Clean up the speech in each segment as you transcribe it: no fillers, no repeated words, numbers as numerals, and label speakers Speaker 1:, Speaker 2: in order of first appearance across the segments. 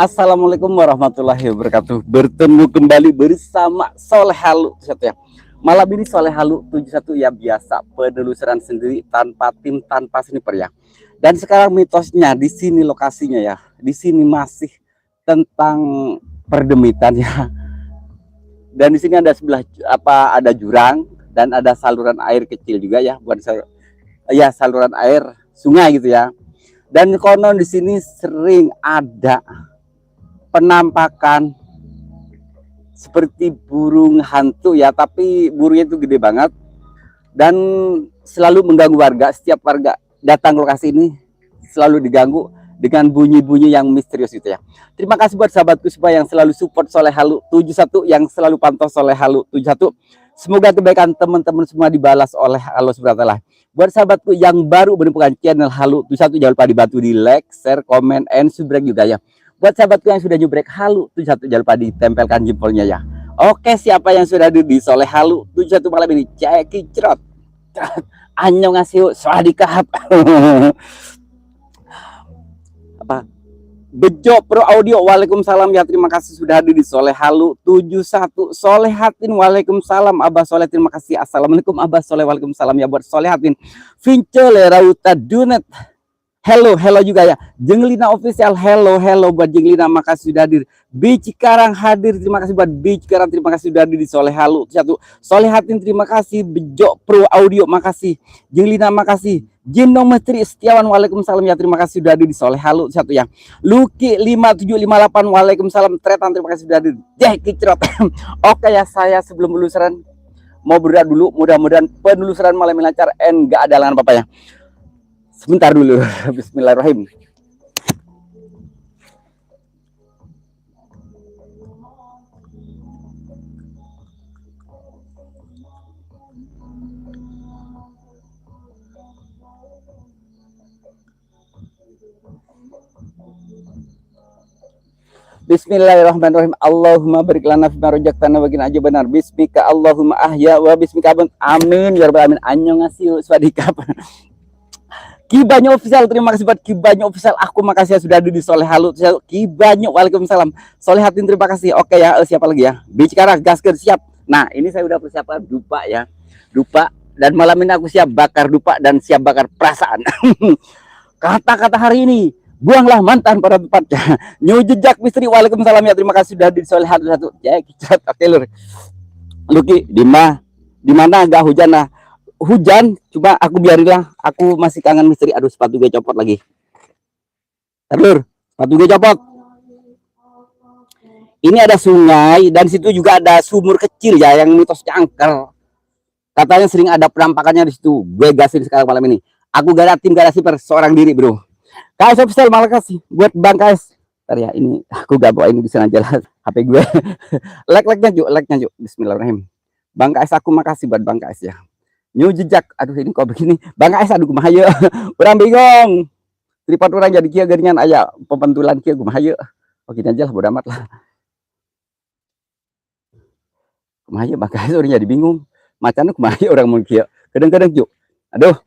Speaker 1: Assalamualaikum warahmatullahi wabarakatuh. Bertemu kembali bersama Soleh Halu ya. Malam ini Soleh Halu 71 ya, biasa penelusuran sendiri tanpa tim, tanpa sniper ya. Dan sekarang mitosnya di sini lokasinya ya. Di sini masih tentang perdemitan ya. Dan di sini ada sebelah ada jurang dan ada saluran air kecil juga ya, bukan saluran air sungai gitu ya. Dan konon di sini sering ada penampakan seperti burung hantu ya, tapi burungnya itu gede banget dan selalu mengganggu warga. Setiap warga datang ke lokasi ini selalu diganggu dengan bunyi-bunyi yang misterius gitu ya. Terima kasih buat sahabatku semua yang selalu support Soleh Halu 71, yang selalu pantau Soleh Halu 71. Semoga kebaikan teman-teman semua dibalas oleh Allah Subhanahu wa taala. Buat sahabatku yang baru menemukan channel Halu 71, jangan lupa dibantu di like, share, comment, and subscribe juga ya. Buat sahabatku yang sudah nyebrek Halu 71, jangan lupa ditempelkan jempolnya ya. Oke, siapa yang sudah hadir di Soleh Halu 71 malam ini? Ceki cerot. Annyeonghaseyo, swadikap. Apa? Bejo Pro Audio, waalaikumsalam ya, terima kasih sudah hadir di Soleh Halu 71. Solehatin, waalaikumsalam. Abah Soleh, terima kasih. Assalamualaikum Abah Soleh, waalaikumsalam ya buat Solehatin. Vincele Rauta Dunet, hello juga ya. Jenglina official, hello buat Jenglina, makasih sudah hadir. Bici Karang hadir, terima kasih buat Bici Karang, terima kasih sudah hadir di Soleh Halu 1. Solehatin, terima kasih. Bejo Pro Audio, makasih. Jenglina, makasih. Jindong Mestri Setiawan, waalaikumsalam ya, terima kasih sudah hadir di Soleh Halu 1 ya. Luki 5758, waalaikumsalam. Tretan, terima kasih sudah hadir. Jeki Cerot. Oke ya, saya sebelum penelusuran mau berdoa dulu, mudah-mudahan penelusuran malam ini lancar and gak ada halangan apa-apa ya. Sebentar dulu. Bismillahirrahmanirrahim. Bismillahirrahmanirrahim. Allahumma barik lana fima rojaktana wa qina adzabannar. Bismika Allahumma ahya wa bismika abun. Amin ya rabbal alamin. Annyeonghaseyo, swadikap. Kibanyo official, terima kasih buat Kibanyo official. Aku makasih ya sudah hadir di Soleh Halu. Kibanyo, waalaikumsalam. Solehatin, terima kasih. Oke ya, siapa lagi ya? Bicara gasker, siap. Nah, ini saya udah persiapkan dupa ya. Dupa, dan malam ini aku siap bakar dupa dan siap bakar perasaan. Kata-kata hari ini, buanglah mantan pada tempatnya. New Jejak Misteri, waalaikumsalam ya, terima kasih sudah di Soleh Halu 1. Ya, kita telur. Luki, di mana agak hujan lah. Hujan, coba aku biarinlah, aku masih kangen misteri. Aduh, sepatu gue copot lagi. Telur, sepatu gue copot. Ini ada sungai dan situ juga ada sumur kecil ya, yang mitos angker. Katanya sering ada penampakannya di situ. Gue gasin sekarang malam ini. Aku gak ada tim, gak ada siper, seorang diri bro. KS official, makasih buat Bang KS. Ntar ya, ini aku gak bawa ini di sana aja HP gue. like-nya juk. Bismillahirrahmanirrahim. Bang KS, aku makasih buat Bang KS ya. New Jejak, aduh ini kok begini. Bang KS, aduh kumaha ye. Urang bingung. Tripod orang jadi kia garingan aya pembentulan kia kumaha ye. Oh gini aja lah, bodo amat lah. Kumaha ye Bang KS, orang jadi bingung. Macamnya kumaha ye orang mun kia. Kadang-kadang juk. Aduh.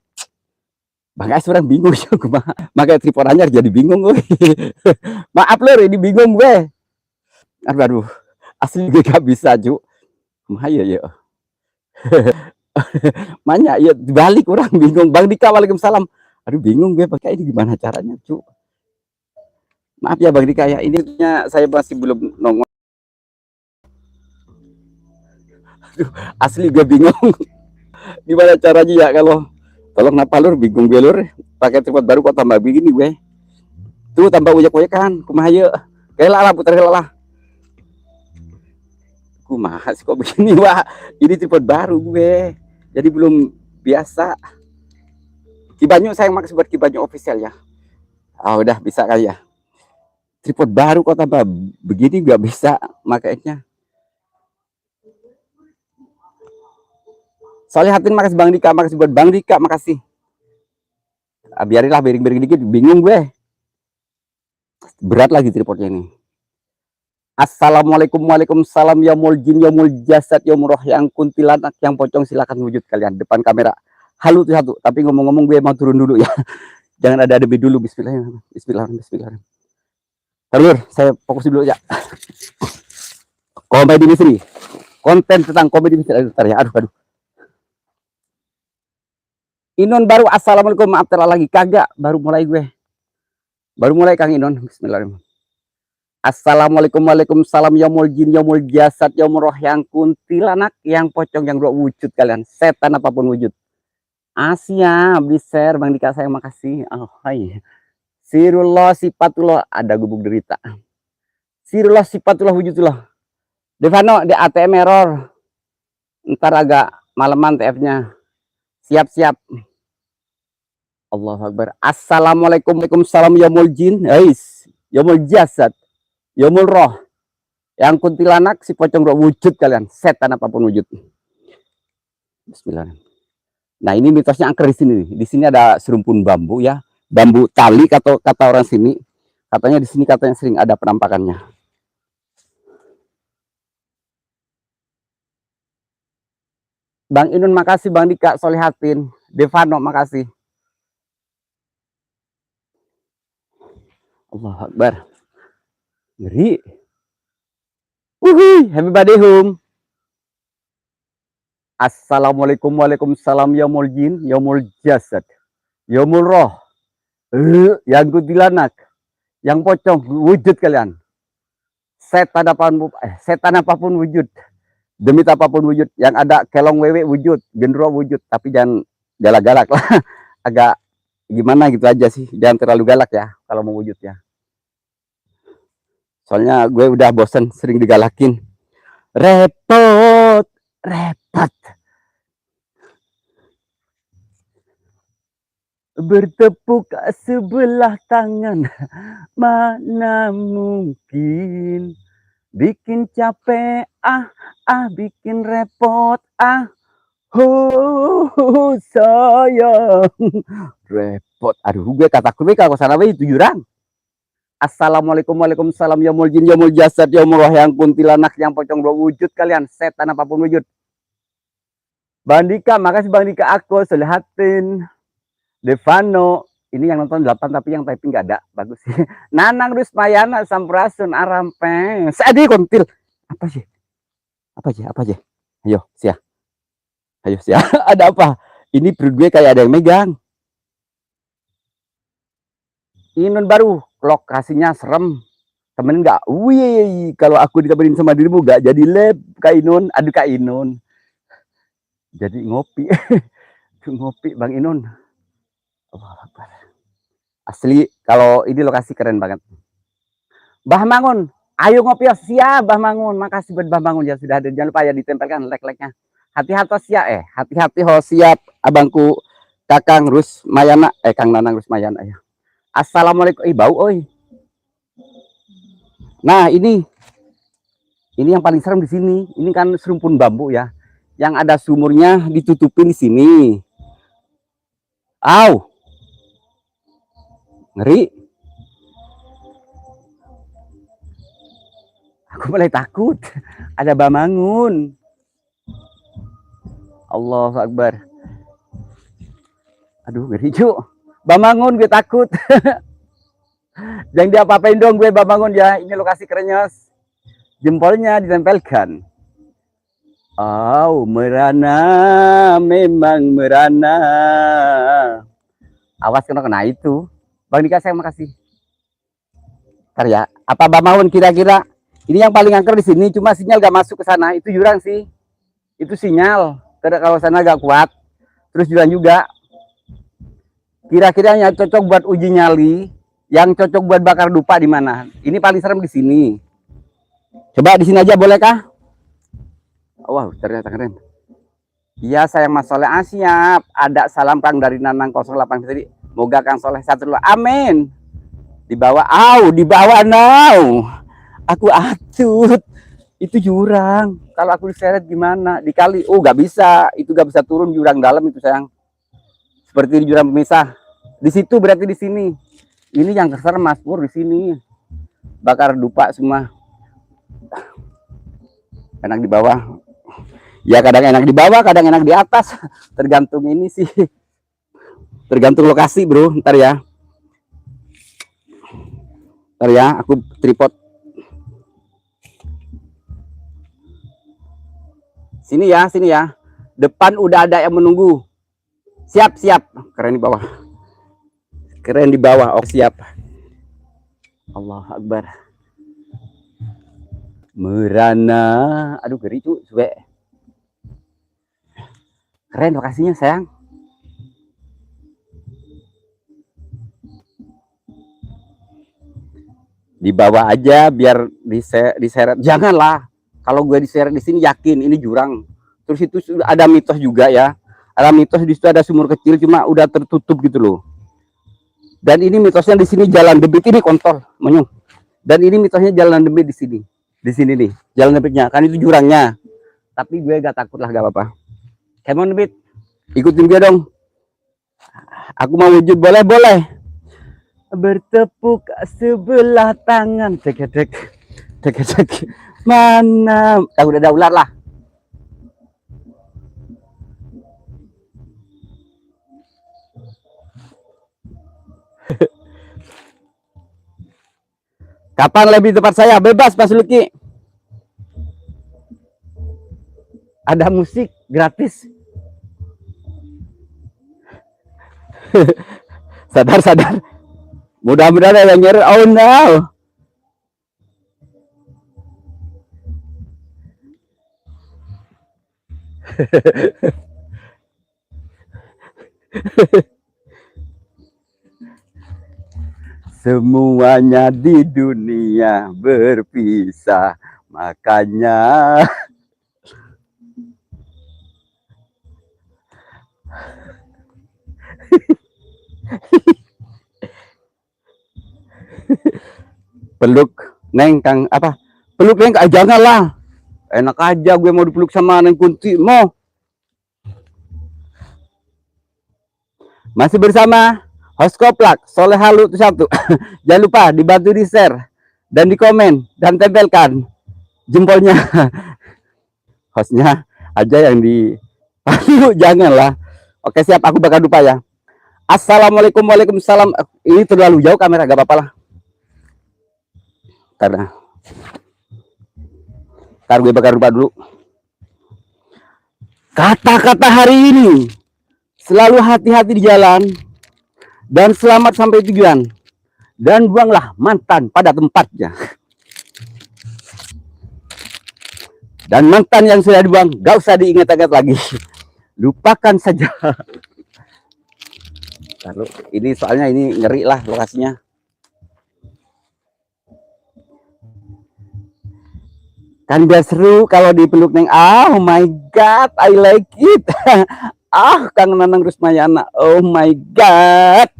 Speaker 1: Bang KS orang bingung ya kumaha. Makanya tripod anyar jadi bingung gue. Maaf lur, ini bingung gue. Aduh. Asli gue gak bisa juk. Kumaha ye ya. Banyak ya, dibalik orang bingung. Bang Dika, waalaikumsalam. Aduh bingung gue pakai ini gimana caranya cu. Maaf ya Bang Dika ya, ini saya masih belum nongol. Aduh, asli gue bingung. Gimana caranya ya, kalau tolong napa lur, bingung gue lur. Pakai tripod baru kok tambah begini gue. Tuh tambah uyak-uyak kan, kumaha ye. Kayak lah putar lah. Kumaha sih kok begini wah. Ini tripod baru gue. Jadi belum biasa. Kibanyo, saya makasih buat Kibanyo official ya. Oh, udah bisa kali ya. Tripod baru kok tambah begini nggak bisa makanya. Solehatin, makasih Bang Dika, makasih buat Bang Dika, makasih. Biarinlah bering-bering dikit, bingung gue. Berat lagi tripodnya ini. Assalamualaikum, waalaikumsalam ya mul jin ya mul jasad ya murah yang kuntilanak yang pocong, silakan wujud kalian depan kamera. Halu 1, tapi ngomong-ngomong gue mau turun dulu ya. Jangan ada demi dulu. Bismillahirrahmanirrahim. Telur, saya fokus dulu ya. Komedi misteri. Konten tentang komedi misteri. Aduh, ya. Aduh. Inon baru assalamualaikum, maaf telat lagi kagak, baru mulai gue. Baru mulai Kang Inon. Bismillahirrahmanirrahim. Assalamualaikum, waalaikumsalam, yaumul jin, yaumul jasad, yaumul roh, yang kuntilanak, yang pocong, yang dua wujud kalian, setan apapun wujud. Asia, beli share Bang Dika, saya makasih. Oh, hai. Sirullah sifatullah, ada gubuk derita. Sirullah sifatullah wujudullah. Devano di ATM error. Ntar agak maleman TF-nya. Siap-siap. Allahu Akbar. Assalamualaikum, waalaikumsalam, yaumul jin, yaumul jasad, yaumul roh, yang kuntilanak, si pocong dua wujud kalian, setan apapun wujud. Bismillahirrahmanirrahim. Nah, ini mitosnya angker di sini. Di sini ada serumpun bambu ya, bambu tali kata orang sini. Katanya di sini katanya sering ada penampakannya. Bang Inun makasih, Bang Dika, Solihatin, Devano makasih. Allah Akbar. Ngeri. Happy birthday home. Assalamualaikum, waalaikumsalam, yaumul jin, yaumul jasad, yaumul roh, yang kuntilanak, yang pocong wujud kalian, setan apapun wujud, demit apapun wujud, yang ada kelong wewe wujud, gendro wujud, tapi jangan galak-galak lah. Agak gimana gitu aja sih, jangan terlalu galak ya kalau mau wujud ya. Soalnya gue udah bosen sering digalakin. Repot. Bertepuk sebelah tangan, mana mungkin bikin capek, bikin repot, sayang, repot. Aduh, gue kataku kalau sana itu jurang. Assalamualaikum, waalaikumsalam, yaumul jin, yaumul jasad, yaumul roh, yang kuntilanak, yang pocong dua wujud kalian, setan apapun wujud. Bang Dika, makasih Bang Dika, aku Solihatin, Devano, ini yang nonton 8 tapi yang typing nggak ada, bagus sih. Nanang Rusmayana, Sampurasun, Arampeng, Sadi kontil, apa sih? Ayo sia, ada apa? Ini perut gue kayak ada yang megang. Inun baru, lokasinya serem, temen nggak? Wih, kalau aku ditemenin sama dirimu nggak jadi lab Kak Inun, aduh Kak Inun, jadi ngopi. Ngopi Bang Inun. Asli, kalau ini lokasi keren banget. Bah Mangun, ayo ngopi ya, siap Bah Mangun, makasih buat Bah Mangun ya sudah hadir. Jangan lupa ya ditempelkan like-like-nya. Hati-hati ya, hati-hati ho, siap abangku Kakang Rusmayana, Kang Nanang Rusmayana ya. Assalamualaikum, bau oi. Nah, ini yang paling serem di sini. Ini kan serumpun bambu ya. Yang ada sumurnya ditutupin di sini. Ngeri. Aku mulai takut. Ada Bah Mangun. Allahu Akbar. Aduh, ngeri cu. Bah Mangun, gue takut. Jangan diapa-apain dong gue, Bah Mangun ya. Ini lokasi kerennya. Jempolnya ditempelkan. Merana, memang merana. Awas kena itu. Bang Dika, saya makasih. Ntar ya. Apa Bah Mangun kira-kira? Ini yang paling angker di sini, cuma sinyal gak masuk ke sana. Itu jurang sih. Itu sinyal. Kalau sana gak kuat. Terus jurang juga. Kira-kira yang cocok buat uji nyali, yang cocok buat bakar dupa di mana? Ini paling serem di sini. Coba di sini aja boleh kah? Wow, ternyata keren. Iya sayang Mas Soleh, siap. Ada salam Kang dari Nanang 08 tadi. Moga Kang Soleh satu dulu. Amin. Dibawa, dibawa now. Aku atut. Itu jurang. Kalau aku diseret gimana? Dikali. Gak bisa. Itu gak bisa turun jurang dalam itu sayang. Seperti di jurang pemisah. Di situ berarti di sini. Ini yang serem Mas Pur di sini. Bakar dupa semua. Enak di bawah. Ya kadang enak di bawah, kadang enak di atas. Tergantung ini sih. Tergantung lokasi bro. Ntar ya. Ntar ya, aku tripod. Sini ya, sini ya. Depan udah ada yang menunggu. Siap, siap. Keren di bawah. Keren di bawah. Oh, siap. Allah Akbar. Merana. Aduh, geri tuh, suwe. Keren lokasinya, sayang. Dibawa aja biar diseret. Janganlah. Kalau gue diseret di sini yakin ini jurang. Terus itu ada mitos juga ya. Ada mitos di situ ada sumur kecil cuma udah tertutup gitu loh. Dan ini mitosnya di sini jalan debit ini kontol, monyong. Dan ini mitosnya jalan debit di sini. Di sini nih, jalan debitnya. Kan itu jurangnya. Tapi gue gak takut lah, gak apa-apa. Come on debit. Ikutin gue dong. Aku mau wujud, boleh-boleh. Bertepuk sebelah tangan, cek mana udah ada ular lah. Kapan lebih tepat saya bebas Mas Luki, ada musik gratis. sadar mudah-mudahan ada yang nyari. Oh no. Semuanya di dunia berpisah, makanya peluk Neng Kang apa? Peluk Neng, janganlah. Enak aja gue mau dipeluk sama Neng Kunti mau. Masih bersama host Koplak Soleh Halu 1. Jangan lupa dibantu di share dan di komen dan tempelkan jempolnya. Hostnya aja yang di janganlah. Oke siap, aku bakal lupa ya. Assalamualaikum, waalaikumsalam. Ini terlalu jauh kamera, gak apa-apa lah. Karena ntar gue bakal lupa dulu. Kata-kata hari ini, selalu hati-hati di jalan dan selamat sampai tujuan, dan buanglah mantan pada tempatnya. Dan mantan yang sudah dibuang gak usah diingat-ingat lagi, lupakan saja. Lalu ini soalnya ini ngeri lah lokasinya. Kan biar seru kalau dipeluk Neng. Oh my god, I like it. Kang Nanang Rusmayana. Oh my god.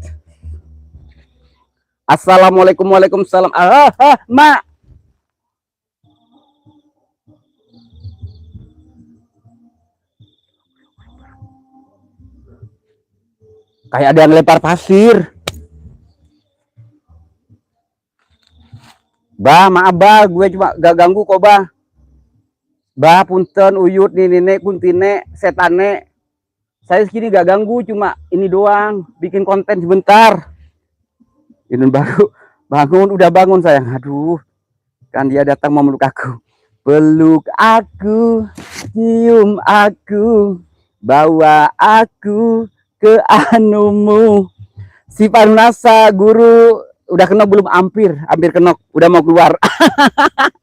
Speaker 1: Assalamualaikum, waalaikumsalam. Mak. Kayak ada yang lempar pasir. Bah, maaf bah, gue cuma gak ganggu kok bah. Bah, punten, uyut, nih nenek, kuntine, setane. Saya segini gak ganggu, cuma ini doang, bikin konten sebentar. Ini baru bangun, udah bangun sayang. Aduh, kan dia datang mau meluk aku. Peluk aku, cium aku, bawa aku ke anumu. Si Parunasa guru udah kena belum? Hampir kena, udah mau keluar.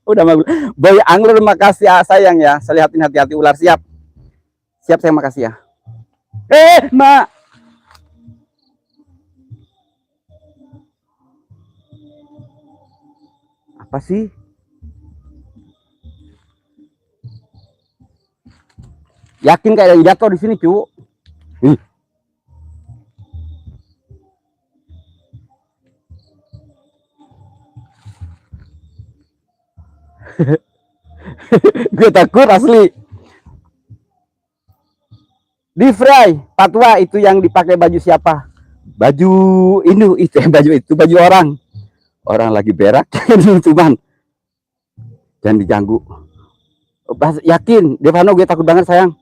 Speaker 1: Udah mau. Boy Angler, makasih ya sayang ya. Selihatin hati-hati ular. Siap sayang, makasih ya. Mak. Apa sih? Yakin kayak yang jatuh di sini, cu. Gue takut asli. Di fry patwa itu yang dipakai baju siapa? Baju ini itu baju orang lagi berak. Cuman jangan diganggu. Yakin Devano, gue takut banget sayang.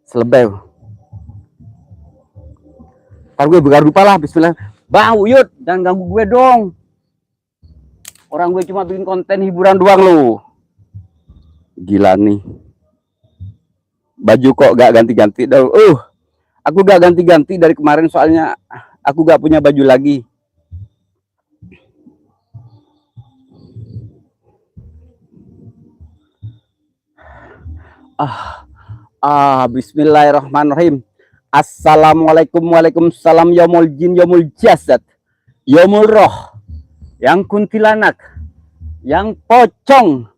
Speaker 1: Selebel. Ntar gue bakal lupa lah. Bismillah. Bang Uyut, jangan ganggu gue dong. Orang gue cuma bikin konten hiburan doang lo. Gila nih. Baju kok gak ganti-ganti. Aku gak ganti-ganti dari kemarin soalnya aku gak punya baju lagi. Bismillahirrahmanirrahim. Assalamualaikum, waalaikumsalam, yaumul jin, yaumul jasad, yaumul roh, yang kuntilanak, yang pocong,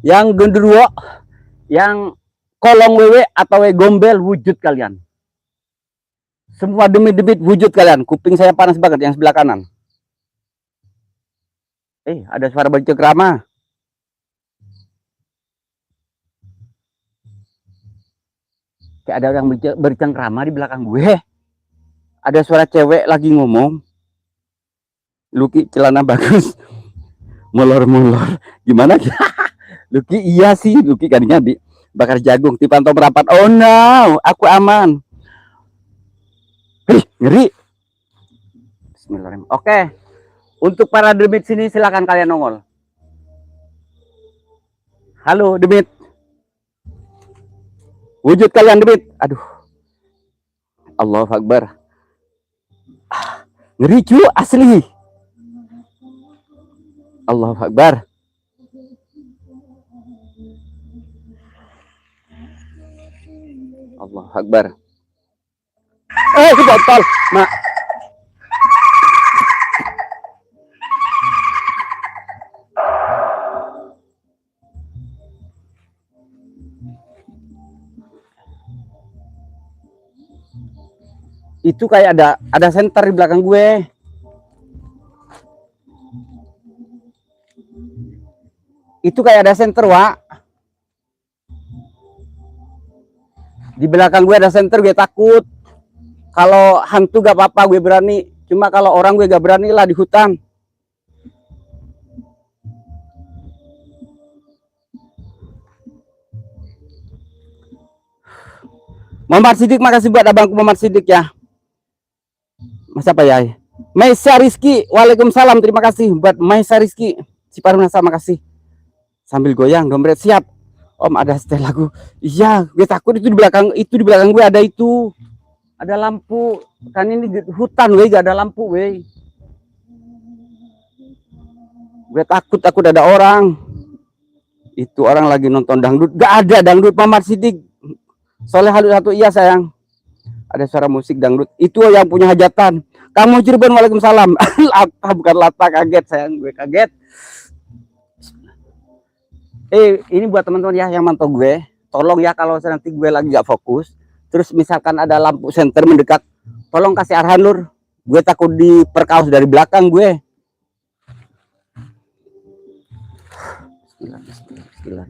Speaker 1: yang genderuwo, yang kolong wewe atau gombel, wujud kalian. Semua demit-demit wujud kalian. Kuping saya panas banget yang sebelah kanan. Ada suara bercengkrama. Kayak ada orang bercengkrama di belakang gue. Ada suara cewek lagi ngomong. Luki celana bagus. Molor-molor. Gimana? Luki iya sih. Luki kadinya dibakar jagung. Dipantau merapat. Oh no, aku aman. Ngeri. Bismillahirrahmanirrahim. Oke. Untuk para demit sini silakan kalian nongol. Halo demit. Wujud kalian demit. Aduh. Allahu Akbar. Ngeri cu, asli. Allahu Akbar. Allahu Akbar. Botol, mak. Itu kayak ada senter di belakang gue. Itu kayak ada senter, Wak. Di belakang gue ada senter, gue takut. Kalau hantu gak apa-apa, gue berani. Cuma kalau orang gue gak berani lah di hutan. Muhammad Sidik, makasih buat abangku Muhammad Sidik ya. Mas apa ya? Maisa Rizky, waalaikumsalam, terima kasih buat Maisa Rizky. Si Parunasa, makasih. Sambil goyang, dompet siap. Om ada setel lagu. Iya, gue takut itu di belakang gue ada itu. Ada lampu. Kan ini hutan, gue gak ada lampu, gue. Gue takut ada orang. Itu orang lagi nonton dangdut. Gak ada dangdut, Muhammad Sidik. Soleh Halu satu, iya sayang. Ada suara musik dangdut. Itu yang punya hajatan. Kamu Cirebon, waalaikumsalam. Lata, bukan Lata, kaget sayang, gue kaget. Ini buat teman-teman ya yang mantau gue. Tolong ya kalau nanti gue lagi gak fokus. Terus misalkan ada lampu senter mendekat. Tolong kasih arahan lur. Gue takut diperkaos dari belakang gue. Bismillah.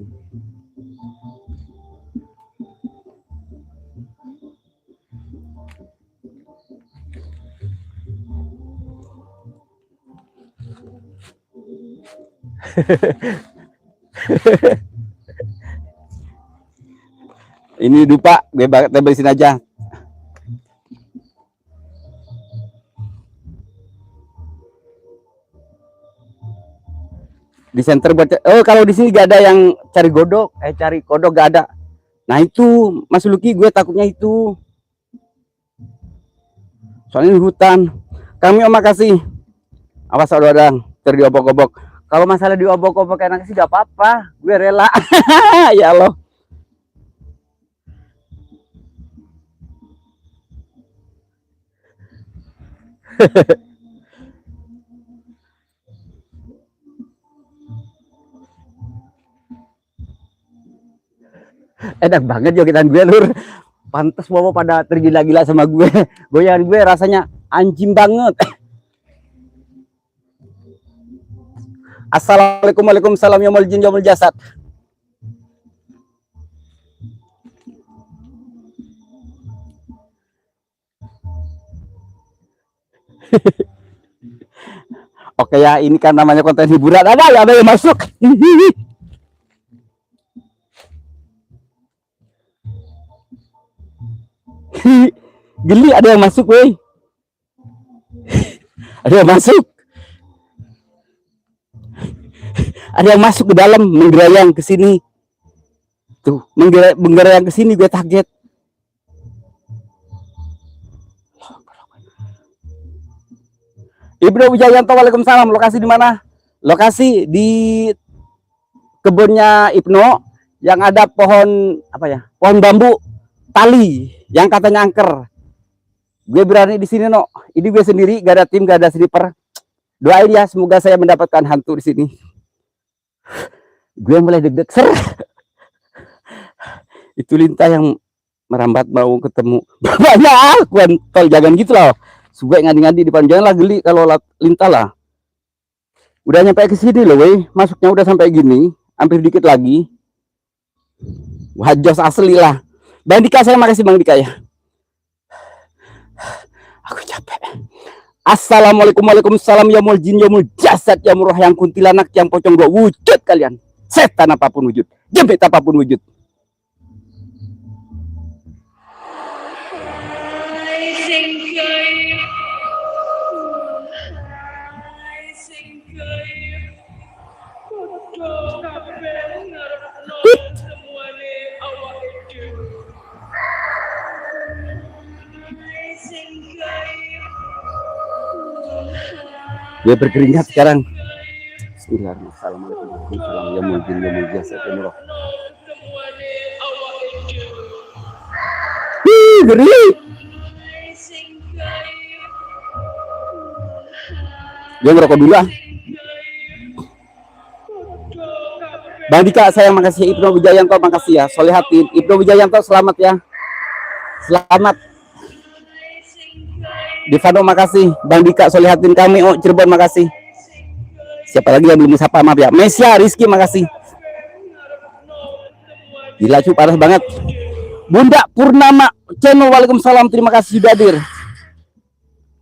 Speaker 1: Ini dupa, gue beresin aja. Di center buat kalau di sini gak ada yang cari kodok gak ada. Nah itu Mas Luki, gue takutnya itu. Soalnya di hutan. Kami makasih. Awas orang terdiobok-obok. Kalau masalah diobok-obok enak sih gak apa-apa, gue rela. Ya Allah. Enak banget jogetan gue lur. Pantes bawa pada tergila-gila sama gue. Goyang gue rasanya anjing banget. Assalamualaikum, waalaikumsalam, yaumul jin, yaumul jasad. Oke ya, ini kan namanya konten hiburan. Ada yang masuk. Geli, ada yang masuk, woi. Ada yang masuk. Ada yang masuk ke dalam, menggerayang ke sini. Tuh, menggerayang ke sini, gue kaget. Ibnu Wijayanto, waalaikumsalam. Lokasi di mana? Lokasi di kebunnya Ibnu yang ada pohon apa ya? Pohon bambu tali yang katanya angker. Gue berani di sini, no. Ini gue sendiri, gak ada tim, gak ada sniper. Doain ya, semoga saya mendapatkan hantu di sini. Gue mulai deg-deg, ser. Itu lintah yang merambat mau ketemu. Banyak, kontol, jangan gitu loh. Sugai ngadi-ngadi di depan, janganlah geli kalau lintah lah. Udah nyampe ke sini loh, weh. Masuknya udah sampai gini, hampir dikit lagi. Wah, jos asli lah. Bang Dika, saya makasih Bang Dika ya. Aku capek. Assalamualaikum, waalaikumsalam, ya mul jin, ya mul jasad, ya murah, yang kuntilanak, yang pocong dua wujud kalian. Setan apapun wujud, jepit apapun wujud. Dia berkeringat sekarang. Bismillahirrahmanirrahim. Ya mungkin ya mungkin saya penuh. Geri. Dia ngerokok dulu ah. Bang Dika, saya makasih. Ibnu Wijayanto, makasih ya. Solehatin. Ibnu Wijayanto, selamat ya. Selamat. Divano, makasih. Bang Dika, Solehatin kami. Oh, Cirebon, makasih. Siapa lagi yang belum sapa, maaf ya. Mesia, Rizky, makasih. Gila cu, panas banget. Bunda Purnama Channel, waalaikumsalam, terima kasih sudah hadir.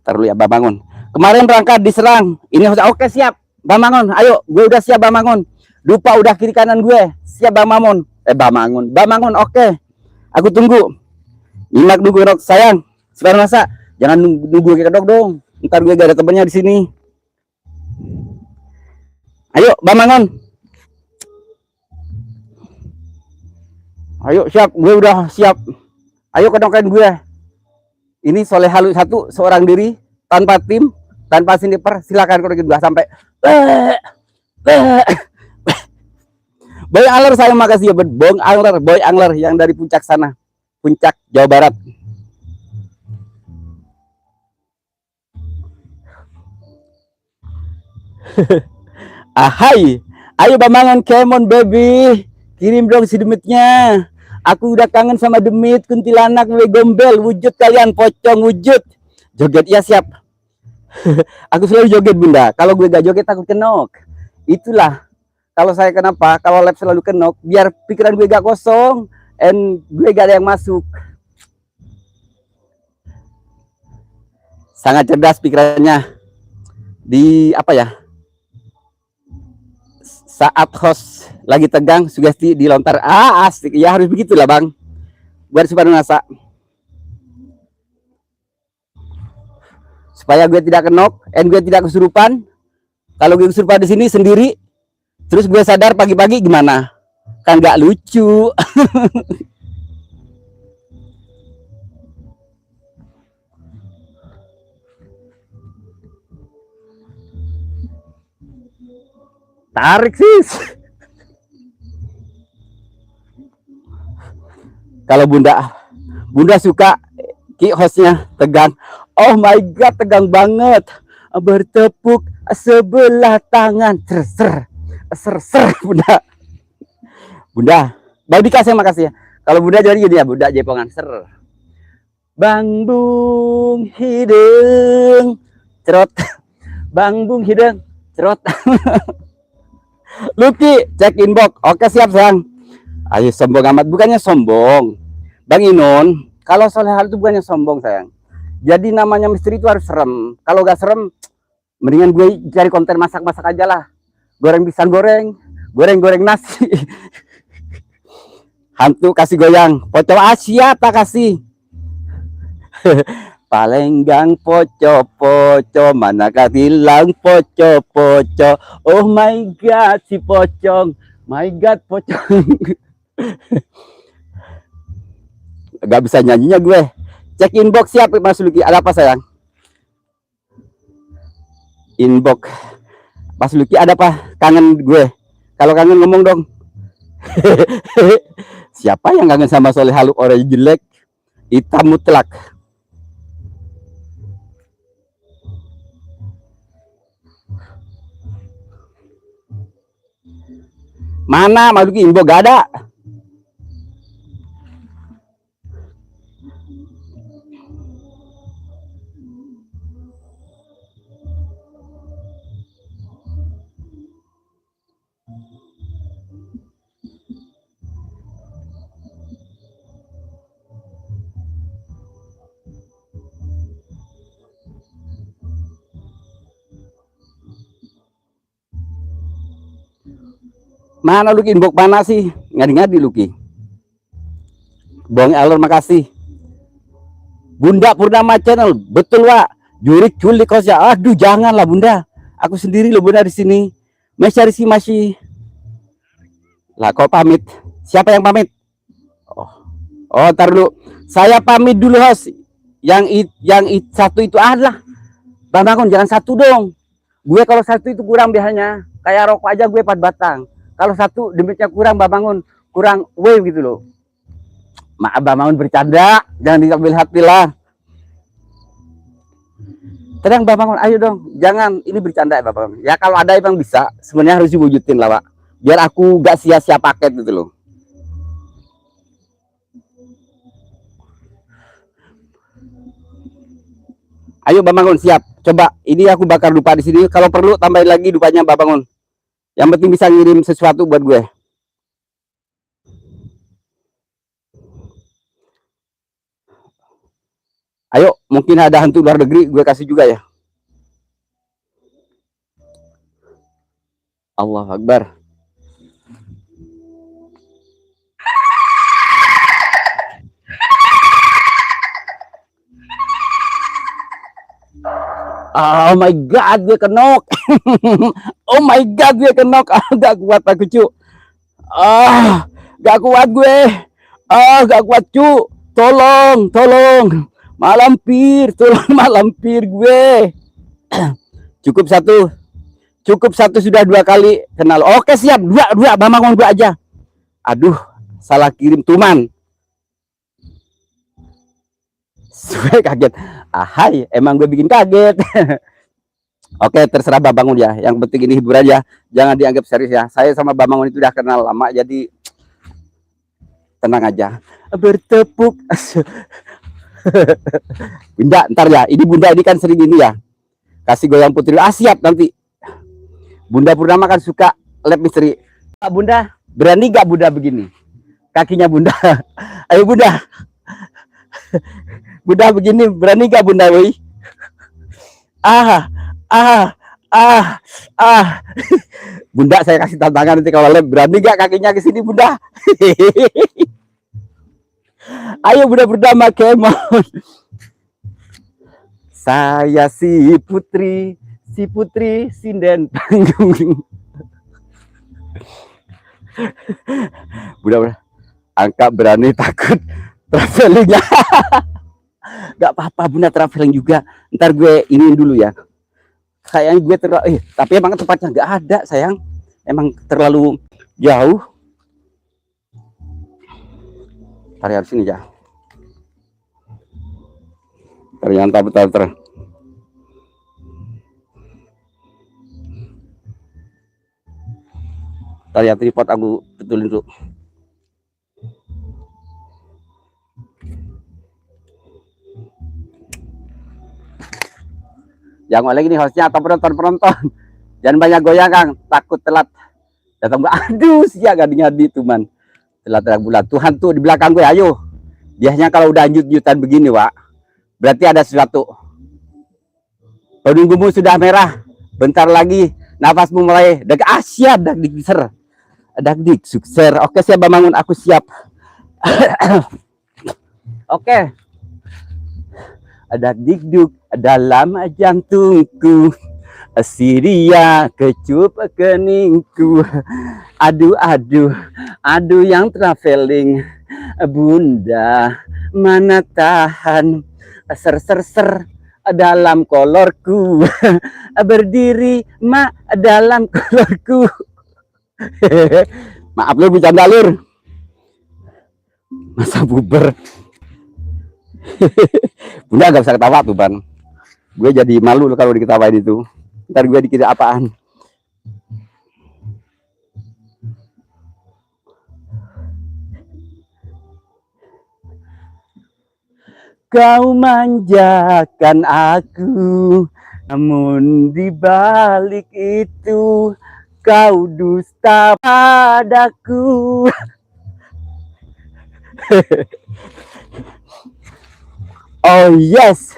Speaker 1: Ntar dulu ya, Bang Mangun. Kemarin berangkat diserang. Ini oke, siap. Bang Mangun, ayo, gue udah siap Bang Mangun. Dupa udah kiri kanan gue. Siap Bang Mangun. Bang Mangun, oke. Aku tunggu. Inak nunggu dok, sayang. Sekarang masa jangan nunggu ke dok dong. Ntar gue gak ada temennya di sini. Ayo, Bang Mangun. Ayo, siap. Gue udah siap. Ayo kedokain gue. Ini Soleh Halu 1, seorang diri, tanpa tim, tanpa sniper. Silakan kedokain gue sampai. Boy Angler, saya makasih ya. Boy Angler yang dari puncak sana. Puncak, Jawa Barat. Ahai. Ayo Bang Mangun, come on baby. Kirim dong si demitnya. Aku udah kangen sama demit, kuntilanak, gombel, wujud kalian, pocong wujud. Joget ya, siap. Aku selalu joget Bunda. Kalau gue gak joget takut kenok. Itulah. Kalau saya kenapa? Kalau lab selalu kenok, biar pikiran gue gak kosong, and gue gak ada yang masuk. Sangat cerdas pikirannya. Di apa ya? Saat host lagi tegang, sugesti dilontar. Asik. Ya harus begitulah Bang. Buat supaya nasa. Supaya gue tidak kenok, and gue tidak kesurupan. Kalau gue kesurupan di sini sendiri, terus gue sadar pagi-pagi gimana? Kan gak lucu. Tarik sis. Kalau Bunda suka ki hostnya tegang. Oh my god, tegang banget. Bertepuk sebelah tangan. Ser Bunda. Bang Dika, saya makasih ya. Kalau Bunda jadi gini ya, Bunda jepongan ser. Bang Bung hidung cerot. Bang Bung hidung cerot. Lucky, cek inbox. Oke, siap sayang. Ayo sombong amat, bukannya sombong Bang Inon. Kalau Soleh Hal itu bukannya sombong sayang. Jadi namanya misteri itu harus serem. Kalau gak serem, mendingan gue cari konten masak-masak aja lah. Goreng pisang goreng, goreng nasi. Hantu kasih goyang, pocong Asia tak kasih. Palenggang poco-poco, manakah hilang poco-poco. Oh my god, si pocong. My god, pocong. Gak bisa nyanyinya gue. Cek inbox siap Mas Luki. Ada apa sayang? Inbox. Mas Luki ada apa? Kangen gue. Kalau kangen ngomong dong. Siapa yang kangen sama Soleh Halu? Orang jelek, hitam mutlak. Mana Mas Luki? Inbox gak ada. Mana Luki? Inbox mana sih? Ngadi-ngadi Luki. Bong Alor makasih. Bunda Purnama Channel, betul Wak. Jurik culik kosnya. Aduh janganlah Bunda. Aku sendiri loh Bunda di sini. Masih. Lah kok pamit? Siapa yang pamit? Oh, ntar dulu. Saya pamit dulu host. Yang satu itu adalah Bang Bangun, jangan satu dong. Gue kalau satu itu kurang biasanya. Kayak rokok aja gue 4 batang. Kalau satu demitnya kurang Bang Bangun, kurang wave gitu loh. Maaf Bang Bangun bercanda, jangan diambil hati lah. Tenang Bang Bangun, ayo dong. Jangan, ini bercanda ya Bang Bangun. Ya kalau ada yang bisa, sebenarnya harus diwujudin lah Pak. Biar aku gak sia-sia paket gitu loh. Ayo Bang Bangun, siap. Coba, ini aku bakar dupa di sini. Kalau perlu tambahin lagi dupanya Bang Bangun. Yang penting bisa ngirim sesuatu buat gue. Ayo, mungkin ada hantu luar negeri, gue kasih juga ya. Allah Akbar. Oh my god, gue kenok. Oh my god, gue kenok. Gak kuat aku cu. Gak kuat gue. Gak kuat cu. Tolong. Malampir, tolong malampir gue. Cukup satu sudah 2 kali kenal. Oke siap, dua Bang Bangun 2 aja. Aduh, salah kirim tuman. Gue kaget. Ahai, emang gue bikin kaget. Oke, terserah Bang Bangun ya. Yang penting ini hiburan ya. Jangan dianggap serius ya. Saya sama Bang Bangun itu udah kenal lama, jadi tenang aja. Bertepuk. Bunda, ntar ya. Ini Bunda ini kan sering ini ya. Kasih goyang putri. Siap nanti. Bunda Purnama kan suka lab misteri. Bunda, berani gak Bunda begini? Kakinya Bunda. Ayo Bunda. Bunda begini, berani gak Bunda, woi? Bunda, saya kasih tantangan nanti kalau lab, berani gak kakinya ke sini Bunda? Ayo Bunda Purnama kemon. Saya si putri sinden panggung. Bunda, angka berani takut travelingnya. Gak apa-apa Bunda, traveling juga. Ntar gue ini dulu ya. Kayaknya gue terlalu tapi emang tempatnya nggak ada sayang. Emang terlalu jauh. Tarik sini ya. Ternyata betul. Tarik tripod aku betulin dulu. Jangan lagi nih hostnya atau penonton. Jangan banyak goyang Kang, takut telat. Datang aduh sia ngadi tuh man. Telat bulan. Tuhan tuh di belakang gue, ayo. Biasanya kalau udah lanjut-lanjutan begini, Wak, berarti ada sesuatu. Pedunggumu sudah merah. Bentar lagi nafasmu mulai dekat siap dak sukses. Oke, siap Bang Bangun, aku siap. Oke. ada dikduk dalam jantungku, Syria kecup keningku. Aduh, aduh, aduh yang traveling, bunda mana tahan, ser dalam kolorku, berdiri mak dalam kolorku. Maaf lur, bercanda lur, masa buber. Bunda gak bisa ketawa tuh Ban, gue jadi malu kalau diketawain itu, ntar gue dikira apaan. Kau manjakan aku, namun dibalik itu kau dusta padaku. Oh yes,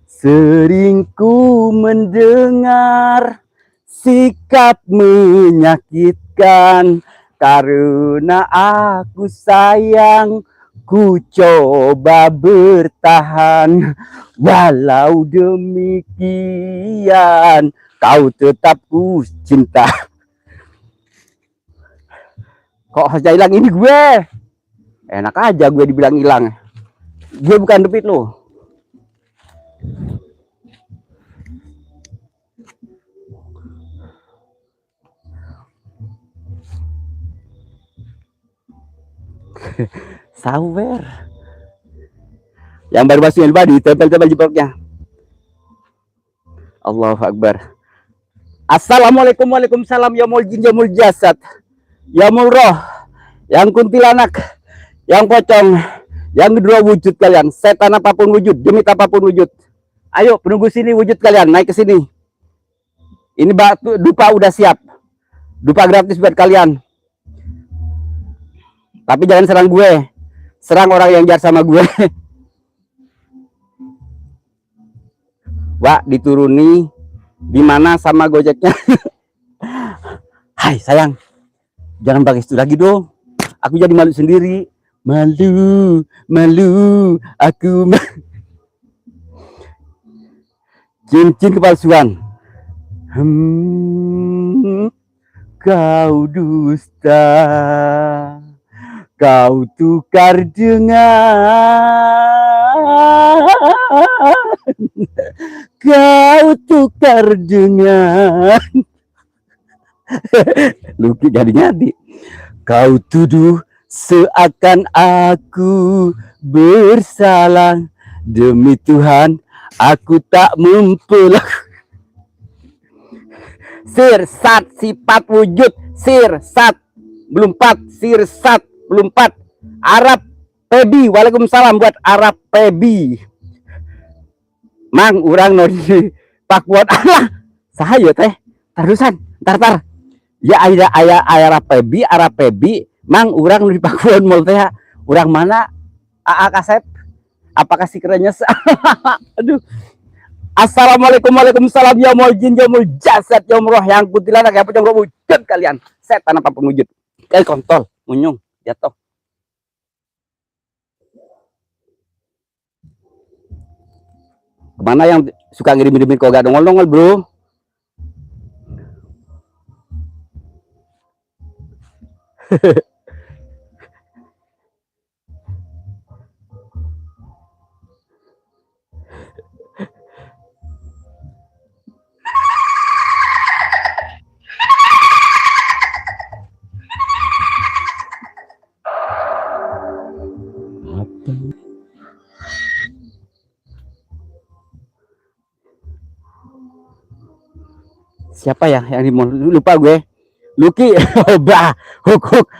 Speaker 1: sering ku mendengar sikap menyakitkan, karena aku sayang ku coba bertahan. Walau demikian kau tetap ku cinta. Kok saja hilang ini gue? Enak aja gue dibilang hilang. Gue bukan depit lo. Sawer. Yang baru masuk badi tempel-tempel jeproknya. Allahu Akbar. Assalamualaikum, waalaikumsalam, ya mul jin, ya mul jasad, ya mul roh, yang kuntilanak, yang pocong, yang kedua wujud kalian, setan apapun wujud, demit apapun wujud. Ayo penunggu sini wujud kalian, naik ke sini. Ini batu dupa udah siap. Dupa gratis buat kalian. Tapi jangan serang gue. Serang orang yang jahat sama gue. Wah, dituruni di mana sama Gojeknya? Hai sayang, jangan pakai itu lagi dong. Aku jadi malu sendiri. Malu, malu, aku cincin kepalsuan. Kau dusta, kau tukar dengan, kau tukar dengan. Luki jadi kau tuduh seakan aku bersalah. Demi Tuhan aku tak mempelak. Sirsat sifat wujud, sirsat belum pat, sirsat belum pat. Arab Pebi, waalaikumsalam buat Arab Pebi. Mang urang nodi pak buat Allah sahayo teh terusan tar ya ayah Arab Pebi mang urang nodi pak buat mol teh urang mana AA Kasep apakah si kerennya aduh. Assalamualaikum, waalaikumsalam, ya mul jin, ya mul jasad, ya mul roh, yang kuntilanak, yang pocong wujud kalian, setan apapun wujud. Kontol munyung jatuh. Kemana yang suka ngirim-ngirimin kok gak nongol-nongol bro? Siapa ya yang di mall? Lupa gue. Luki, bah, huk.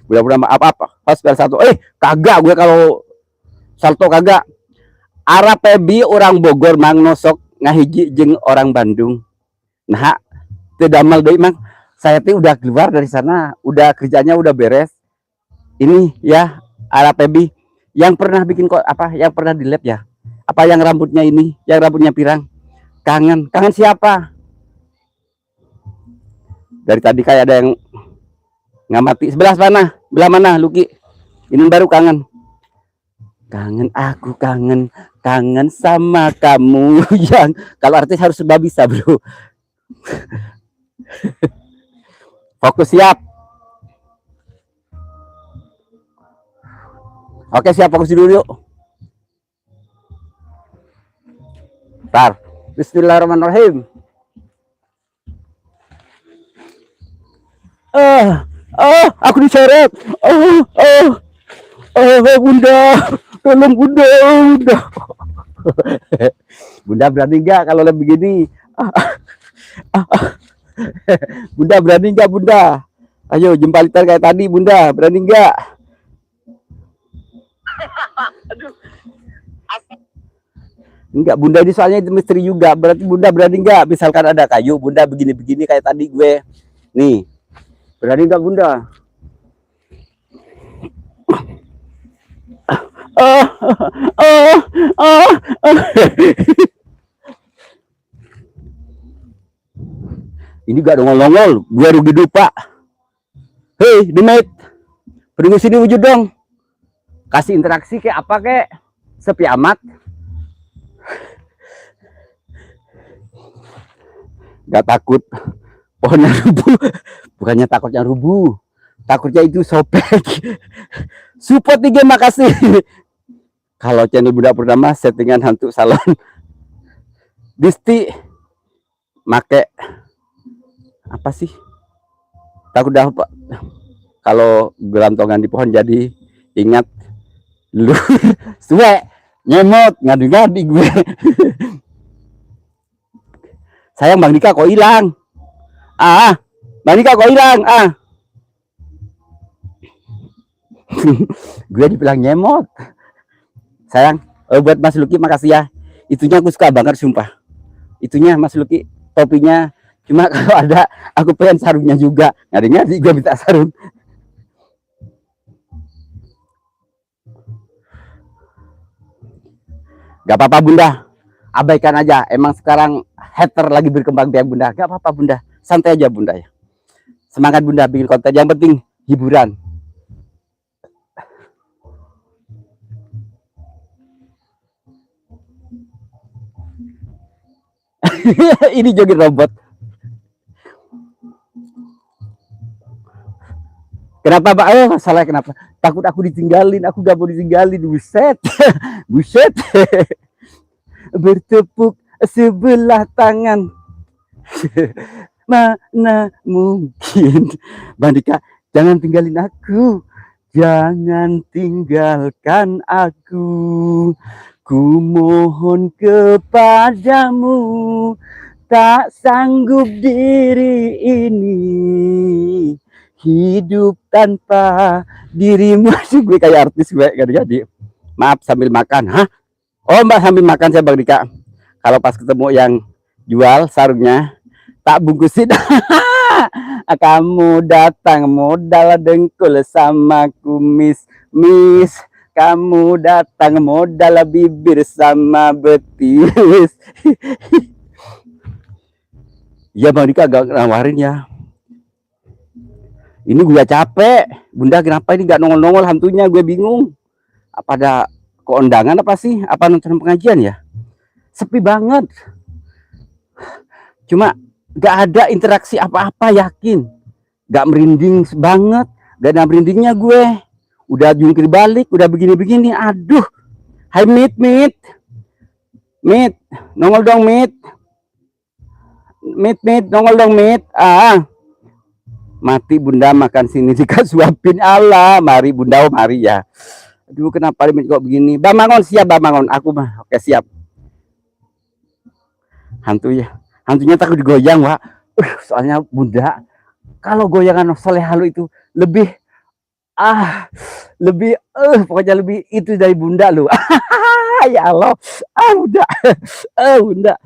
Speaker 1: Mudah-mudahan apa? Hospital satu. Kagak gue kalau salto kagak. Arab Pebi orang Bogor mang nosok ngahiji jeng orang Bandung. Nah, tedamal deh mang. Saya tuh udah keluar dari sana, udah kerjanya udah beres. Ini ya Arab Pebi yang pernah bikin kok apa? Yang pernah di lab ya? Apa yang rambutnya ini? Yang rambutnya pirang? Kangen siapa? Dari tadi kayak ada yang ngamati. Sebelah mana? Luki? Ini baru kangen. Kangen aku kangen, kangen sama kamu. Yang kalau artis harus serba bisa, bro. Fokus, siap. Oke, siap, fokus dulu yuk. Bentar. Bismillahirrahmanirrahim. Aku diseret. Bunda, tolong bunda, bunda. Bunda berani nggak kalau lebih begini? Bunda berani nggak bunda? Ayo jembalitan kayak tadi bunda, berani nggak? Enggak, bunda ini soalnya itu misteri juga. Berarti bunda berani nggak? Misalkan ada kayu, bunda begini-begini kayak tadi gue. Nih, berani nggak bunda? Ini gak nongol-nongol, gue rugi dupa. Hei, Demit, pergi sini wujud dong. Kasih interaksi kayak apa kek? Sepi amat. Gak takut pohonnya rubuh. Bukannya takutnya rubuh, takutnya itu sobek. Support 3, makasih. Kalau channel Bunda Purnama settingan hantu salon. Disti make apa sih? Takut dah Pak. Kalau gelantongan di pohon jadi ingat lu suwe nyemot ngadi-ngadi gue. Sayang Bang Dika kok hilang. Bang Dika kok hilang. Gue dibilang nyemot. Sayang, buat Mas Luki makasih ya. Itunya aku suka banget sumpah. Itunya Mas Luki, topinya. Cuma kalau ada aku pengen sarungnya juga. Ngadi-ngadi gue minta sarung. Gak apa-apa bunda, abaikan aja. Emang sekarang hater lagi berkembang biak bunda. Gak apa-apa bunda, santai aja bunda ya. Semangat bunda bikin konten, yang penting hiburan. Ini joget robot. Kenapa Pak? Salah kenapa? Takut aku ditinggalin, aku gak mau ditinggalin. Buset. Buset. Bertepuk sebelah tangan. Mana mungkin. Bang Dika, jangan tinggalin aku. Jangan tinggalkan aku. Ku mohon kepadamu. Tak sanggup diri ini hidup tanpa dirimu. Gue kayak artis gue kan jadi. Maaf sambil makan. Oh Mbak sambil makan saya Bang Dika. Kalau pas ketemu yang jual sarungnya tak bungkusin. Kamu datang modal dengkul sama kumis. Kamu datang modal bibir sama betis. Iya Bang Dika agak nawarin ya. Ini gue capek. Bunda kenapa ini gak nongol-nongol hantunya, gue bingung. Apa ada keundangan apa sih? Apa nonton pengajian ya? Sepi banget. Cuma gak ada interaksi apa-apa, yakin. Gak merinding banget. Gak ada merindingnya gue. Udah jungkir balik, udah begini-begini. Aduh. Hai Mit. Nongol dong Mit. Mit, nongol dong Mit. Mati bunda makan sini jika suapin. Allah, mari bunda, mari ya. Aduh kenapa Mit kok begini? Bang Mangon siap Bang Mangon, aku mah oke siap. Hantunya takut digoyang Wak. Soalnya bunda kalau goyangan Soleh Halu itu lebih pokoknya lebih itu dari bunda lu. Ya Allah, bunda.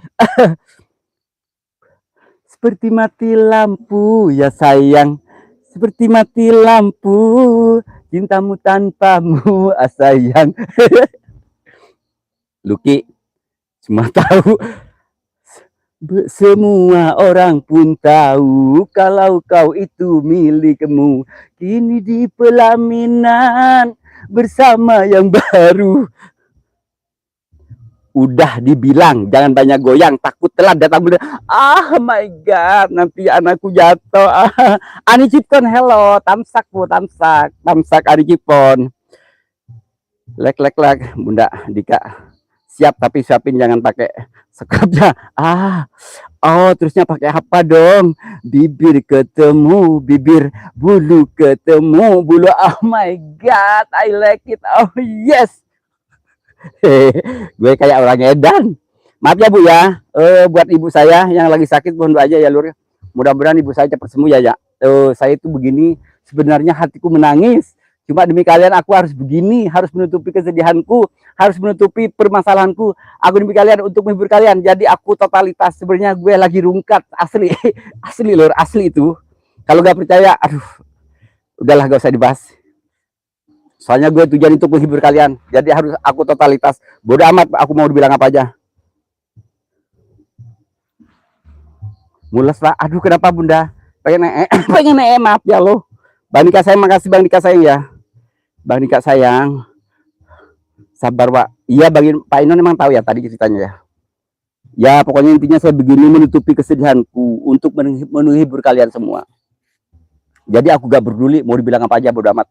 Speaker 1: Seperti mati lampu ya sayang, seperti mati lampu, cintamu tanpamu sayang. Luki cuma tahu, semua orang pun tahu kalau kau itu milikmu. Kini di pelaminan bersama yang baru. Udah dibilang jangan banyak goyang, takut telat datang bunda. Ah my god, nanti anakku jatuh. Ani Cipon, hello, tamsak bu, tamsak Ani Cipon. Lek bunda Dika siap, tapi siapin jangan pakai scrubnya. Oh terusnya pakai apa dong? Bibir ketemu bibir, bulu ketemu bulu. Oh my god, I like it. Oh yes. Gue kayak orang edan. Maaf ya bu ya, buat ibu saya yang lagi sakit mohon doa aja ya lur. Mudah-mudahan ibu saya cepat sembuh ya. Saya itu begini, sebenarnya hatiku menangis. Cuma demi kalian aku harus begini, harus menutupi kesedihanku, harus menutupi permasalahanku. Aku demi kalian untuk menghibur kalian. Jadi aku totalitas sebenarnya gue lagi rungkat asli, asli lur, asli itu. Kalau nggak percaya, aduh, udahlah gak usah dibahas. Soalnya gue tujuan untuk menghibur kalian. Jadi harus aku totalitas. Bodoh amat aku mau dibilang apa aja. Mules lah. Aduh kenapa bunda? Pengen maaf ya lo. Bang Dika sayang, makasih Bang Dika sayang ya. Bang Dika sayang. Sabar Pak. Iya Bang Pak Inon memang tahu ya tadi ceritanya ya. Ya pokoknya intinya saya begini menutupi kesedihanku untuk menghibur kalian semua. Jadi aku gak peduli mau dibilang apa aja, bodoh amat.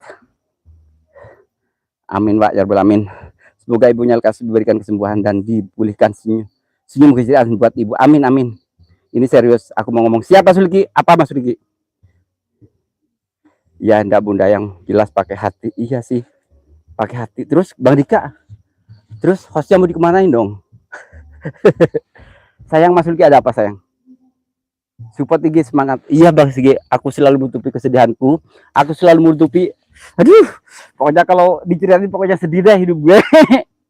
Speaker 1: Amin Pak, ya Rabbal Alamin. Semoga ibunya lekas diberikan kesembuhan dan dipulihkan senyum keceriaan buat ibu. Amin amin. Ini serius, aku mau ngomong. Siapa Sulki? Apa Mas Sulki? Ya enggak bunda, yang jelas pakai hati. Iya sih, pakai hati. Terus Bang Dika, terus hostnya mau dikemanain dong? Sayang Mas Sulki, ada apa sayang? Support IG, semangat. Iya Bang Sige, aku selalu menutupi kesedihanku. Aku selalu menutupi. Aduh, pokoknya kalau diceritain pokoknya sedih deh hidup gue.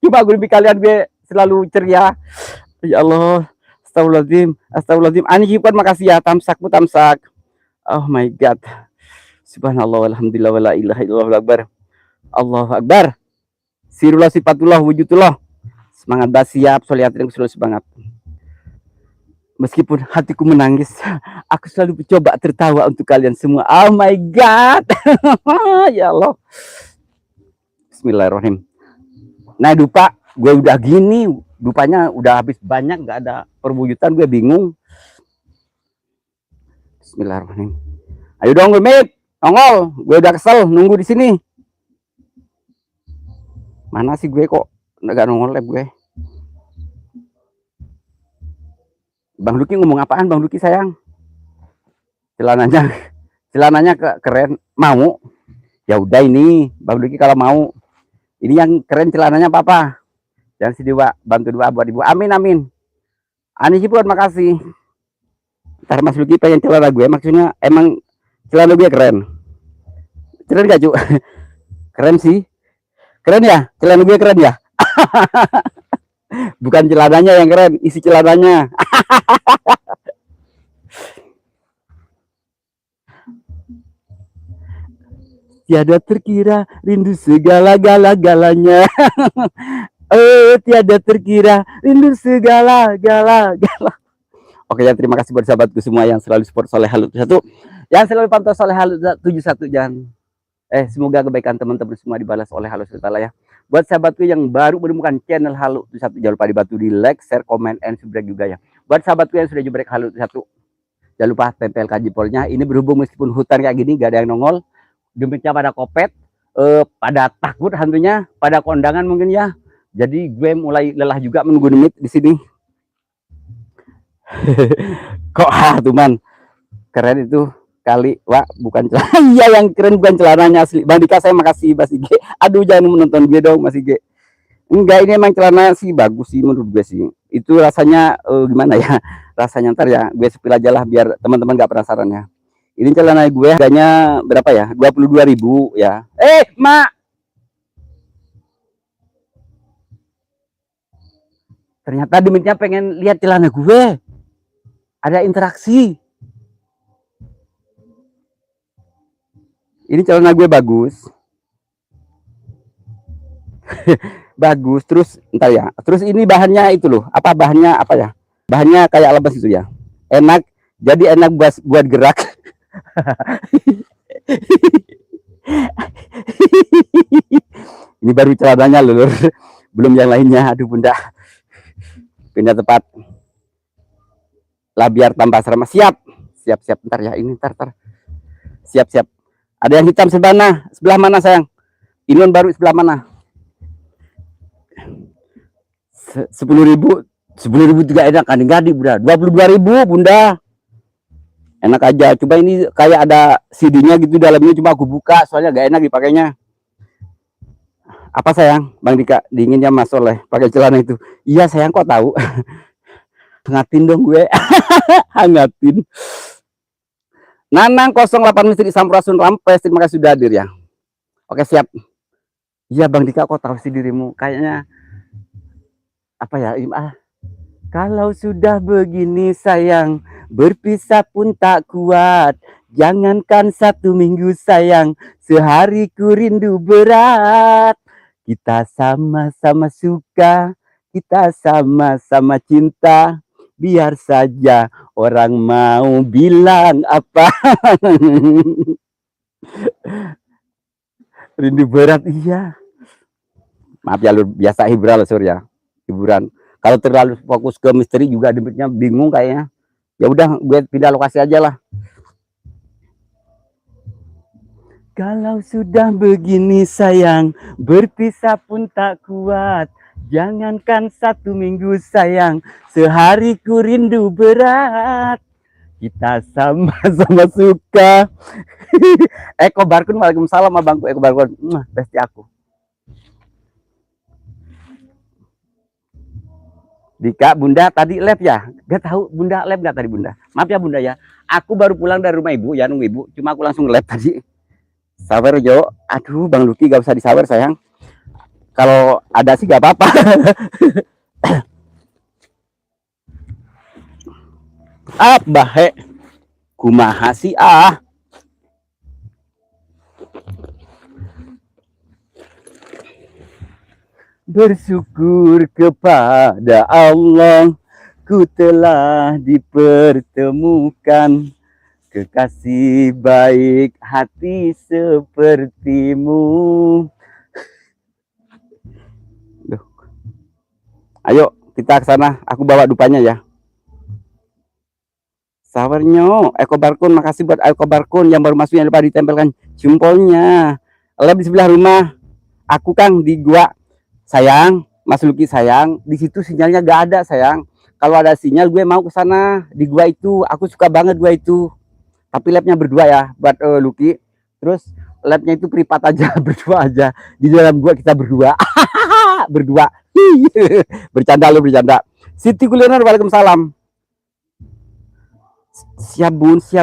Speaker 1: Coba gue demi kalian gue selalu ceria. Ya Allah, astagfirullahaladzim. Ani Cipon makasih ya, tamsakmu tamsak. Oh my god. Subhanallah, alhamdulillah, wala ilaha illallah, akbar. Allahu akbar. Sirullah sifatullah wujudullah. Semangat bah, siap, solihatin aku selalu semangat. Meskipun hatiku menangis, aku selalu mencoba tertawa untuk kalian semua. Oh my god. Ya Allah. Bismillahirrahmanirrahim. Nah dupa, gue udah gini, dupanya udah habis banyak, nggak ada perwujudan, gue bingung. Bismillahirrahmanirrahim. Ayo dong gue Mip, nongol, gue udah kesel nunggu di sini. Mana sih gue kok nggak nongol lab gue? Bang Luki ngomong apaan Bang Luki sayang? Celananya keren, mau? Ya udah ini Bang Luki kalau mau. Ini yang keren celananya apa? Jangan sedih Pak, bantu doa buat ibu. Amin amin. Ani Cipon makasih. Ntar Mas Luki pengen celana gue, maksudnya emang celana gue keren. Keren gak cu? Keren sih. Keren ya? Celana gue keren ya? Bukan celananya yang keren, isi celananya. Tiada terkira rindu segala-galanya. Tiada terkira rindu segala-gala. Oke ya, terima kasih buat sahabatku semua yang selalu support Soleh Halu 71, yang selalu pantau Soleh Halu 71. Jangan semoga kebaikan teman-teman semua dibalas oleh Allah SWT ya. Buat sahabatku yang baru menemukan channel Halu 71, jangan lupa dibantu di like, share, comment, and subscribe juga ya. Buat sahabatku yang sudah jebrek Halu 71, jangan lupa tempel kajipolnya. Ini berhubung meskipun hutan kayak gini gak ada yang nongol, demitnya pada kopet, pada takut hantunya, pada kondangan mungkin ya. Jadi gue mulai lelah juga menunggu demit di sini. Kok teman keren itu kali Wak, bukan celana. Iya yang keren bukan celananya asli. Bang Dika saya makasih Mas Ige. Aduh jangan menonton gue dong Mas Ige. Enggak, ini emang celana sih bagus sih menurut gue sih. Itu rasanya gimana ya? Rasanya ntar ya gue sepil aja lah biar teman-teman gak penasaran ya. Ini celana gue harganya berapa ya? 22.000 ya. Mak. Ternyata demitnya pengen lihat celana gue. Ada interaksi. Ini celana gue bagus. Bagus. Terus entar ya. Terus ini bahannya itu loh. Apa bahannya apa ya? Bahannya kayak lebas itu ya. Enak. Jadi enak buat gerak. Ini baru celananya lulur, belum yang lainnya. Aduh bunda, pindah tempat lah biar tambah serem. Siap, siap, ntar ya, ini ntar. Siap. Ada yang hitam sebelah mana sayang? Ini baru sebelah mana? 10.000 juga enak kan? Gadi bunda, 22.000 bunda. Enak aja. Coba ini kayak ada CD-nya gitu dalamnya, cuma aku buka soalnya gak enak dipakainya. Apa sayang? Bang Dika, dinginnya Mas Soleh pakai celana itu. Iya sayang, kok tahu? Hangatin dong gue. Hangatin. Nanang 08 Misteri Sampurasun Rampes, terima kasih sudah hadir ya. Oke siap. Iya Bang Dika, kok tahu sih dirimu? Kayaknya apa ya? Kalau sudah begini sayang, berpisah pun tak kuat. Jangankan 1 minggu sayang, sehari ku rindu berat. Kita sama-sama suka, kita sama-sama cinta. Biar saja orang mau bilang apa. Rindu berat, iya. Maaf ya, biasa hiburan Surya. Hiburan. Kalau terlalu fokus ke misteri juga demitnya bingung kayaknya. Ya udah, gue pindah lokasi aja lah. Kalau sudah begini sayang, berpisah pun tak kuat. Jangankan 1 minggu sayang, sehari ku rindu berat. Kita sama-sama suka. Eko Barkun, waalaikumsalam abangku Eko Barkun. Besti aku. Dika, bunda tadi lab ya? Gak tahu bunda lab gak tadi bunda? Maaf ya bunda ya. Aku baru pulang dari rumah ibu ya, nunggu ibu. Cuma aku langsung lab tadi. Sabar Jo. Aduh Bang Luki gak usah disabar sayang. Kalau ada sih gak apa-apa. Bahe. Kumaha sih Bersyukur kepada Allah, ku telah dipertemukan kekasih baik hati sepertimu. Duh. Ayo kita ke sana, aku bawa dupanya ya. Sawarnyo, Eko Barkun, makasih buat Eko Barkun yang baru masuk, yang lupa ditempelkan jempolnya. Lab di sebelah rumah. Aku Kang di gua. Sayang, Mas Luki sayang, di situ sinyalnya gak ada sayang. Kalau ada sinyal gue mau ke sana di gua itu. Aku suka banget gua itu. Tapi labnya berdua ya buat Luki. Terus labnya itu privat aja, berdua aja. Di dalam gua kita berdua. Berdua. Bercanda lu, bercanda. Siti Kuliner, waalaikumsalam. Siap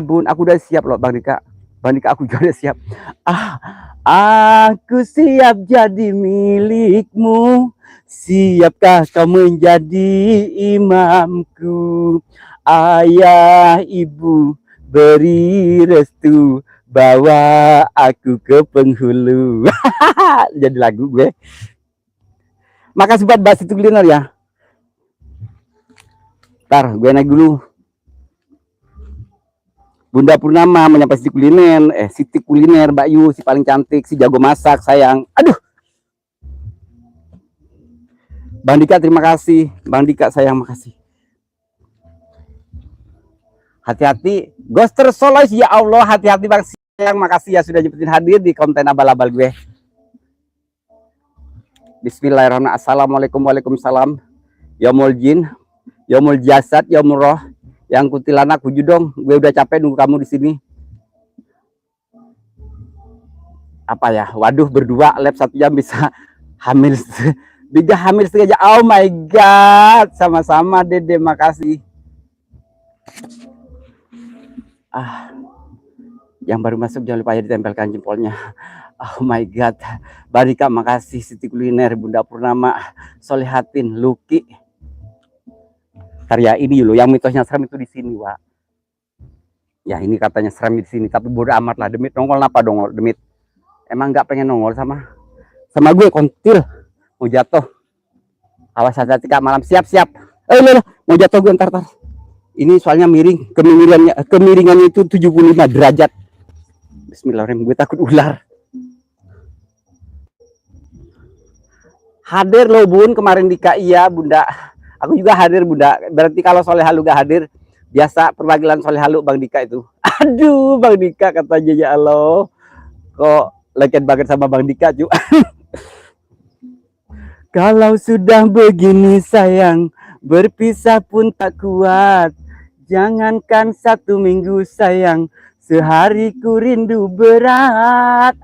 Speaker 1: bun, aku udah siap loh Bang Dika. Bang Dika, aku juga udah siap. Aku siap jadi milikmu. Siapkah kau menjadi imamku? Ayah ibu beri restu, bawa aku ke penghulu. Jadi lagu gue. Makasih buat Mbak Siti Kuliner ya. Ntar gue naik dulu. Bunda Purnama menyapa Siti Kuliner, Siti Kuliner, Mbak Yu, si paling cantik, si jago masak, sayang. Aduh. Bang Dika, terima kasih. Bang Dika, sayang, makasih. Hati-hati, Ghoster Solois, ya Allah, hati-hati Bang sayang, makasih ya sudah nyempetin hadir di konten abal-abal gue. Bismillahirrahmanirrahim. Assalamualaikum, waalaikumsalam. Yaumul jin, yaumul jasad, yaumul roh. Yang kuntilanak wujud dong, gue udah capek nunggu kamu di sini. Apa ya? Waduh, berdua lab 1 jam bisa hamil, bisa hamil 3 jam. Oh my god, sama-sama Dede, makasih. Yang baru masuk jangan lupa ya ditempelkan jempolnya. Oh my god, Barika makasih, Siti Kuliner, Bunda Purnama, Solehatin, Luki. Karya ini loh, yang mitosnya serem itu di sini, Wak. Ya ini katanya serem di sini, tapi bodo amat lah. Demit nongol apa dong, Demit? Emang nggak pengen nongol sama gue, kontil mau jatuh. Awas hati-hati Kak, malam siap-siap. Mau jatuh gue ntar. Ini soalnya miring, kemiringannya itu 75 derajat. Bismillahirrahmanirrahim, gue takut ular. Hadir loh bun kemarin di KIA bunda. Aku juga hadir bunda. Berarti kalau Soleh Halu gak hadir, biasa perwakilan Soleh Halu Bang Dika itu. Aduh Bang Dika katanya ya Allah. Kok leket banget sama Bang Dika cu. Kalau sudah begini sayang, berpisah pun tak kuat. Jangankan 1 minggu sayang, sehari ku rindu berat.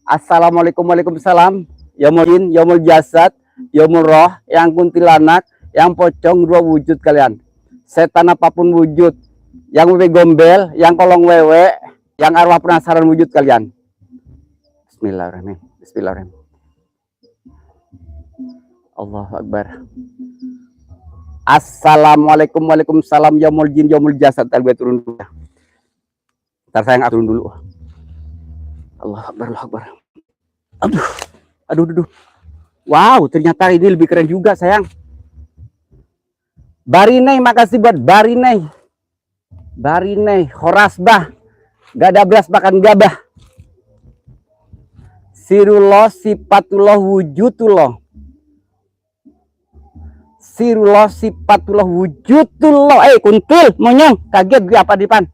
Speaker 1: Assalamualaikum waalaikumsalam. Yaumul yaumul jasad, yaumul roh, yang kuntilanak, yang pocong dua wujud kalian. Setan apapun wujud, yang wewe gombel, yang kolong wewe, yang arwah penasaran wujud kalian. Bismillahirrahmanirrahim. Bismillahirrahmanirrahim. Allahu Akbar. Assalamualaikum waalaikumsalam yaumul jin yaumul jasad. Gue turun dulu. Ntar sayang turun dulu. Allahu Akbar, Allahu Akbar. Aduh. Wow, ternyata ini lebih keren juga sayang. Barinei, makasih buat Barinei. Barinei, Khorasbah. Gak ada beras makan gabah. Sirullah, sifatullah, wujudullah. Sirullah, sifatullah, wujudullah. Kuntil, monyong. Kaget gue apa di depan.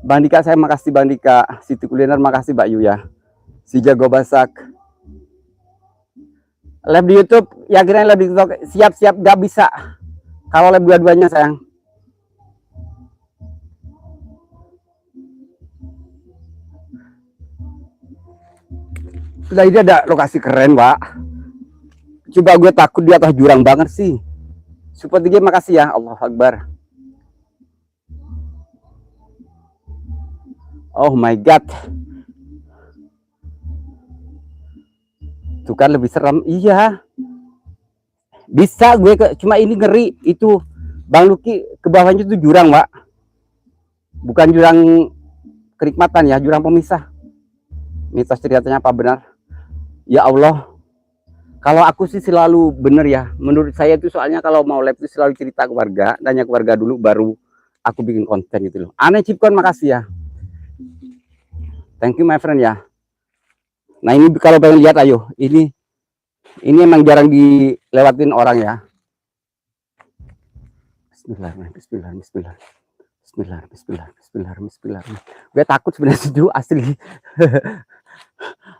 Speaker 1: Bang Dika, saya makasih Bang Dika. Siti Kuliner, makasih Mbak Yu ya. Si Jago Basak. Live di YouTube, ya kira live di TikTok. Siap-siap gak bisa. Kalau live dua-duanya sayang. Sudah ini ada lokasi keren Pak. Coba gue takut di atas jurang banget sih. Support IG makasih ya. Allahu Akbar. Oh my god. Itu kan lebih serem. Iya. Bisa gue cuma ini ngeri itu Bang Luki ke bawahnya itu jurang, Pak. Bukan jurang kenikmatan ya, jurang pemisah. Mitos ceritanya apa benar? Ya Allah. Kalau aku sih selalu bener ya. Menurut saya itu soalnya kalau mau live itu selalu cerita ke warga, tanya ke warga dulu baru aku bikin konten gitu loh. Aneh Cipkon, makasih ya. Thank you my friend ya. Nah ini kalau pengen lihat ayo, ini emang jarang dilewatin orang ya. Bismillahirrahmanirrahim. Gue takut sebenarnya itu asli.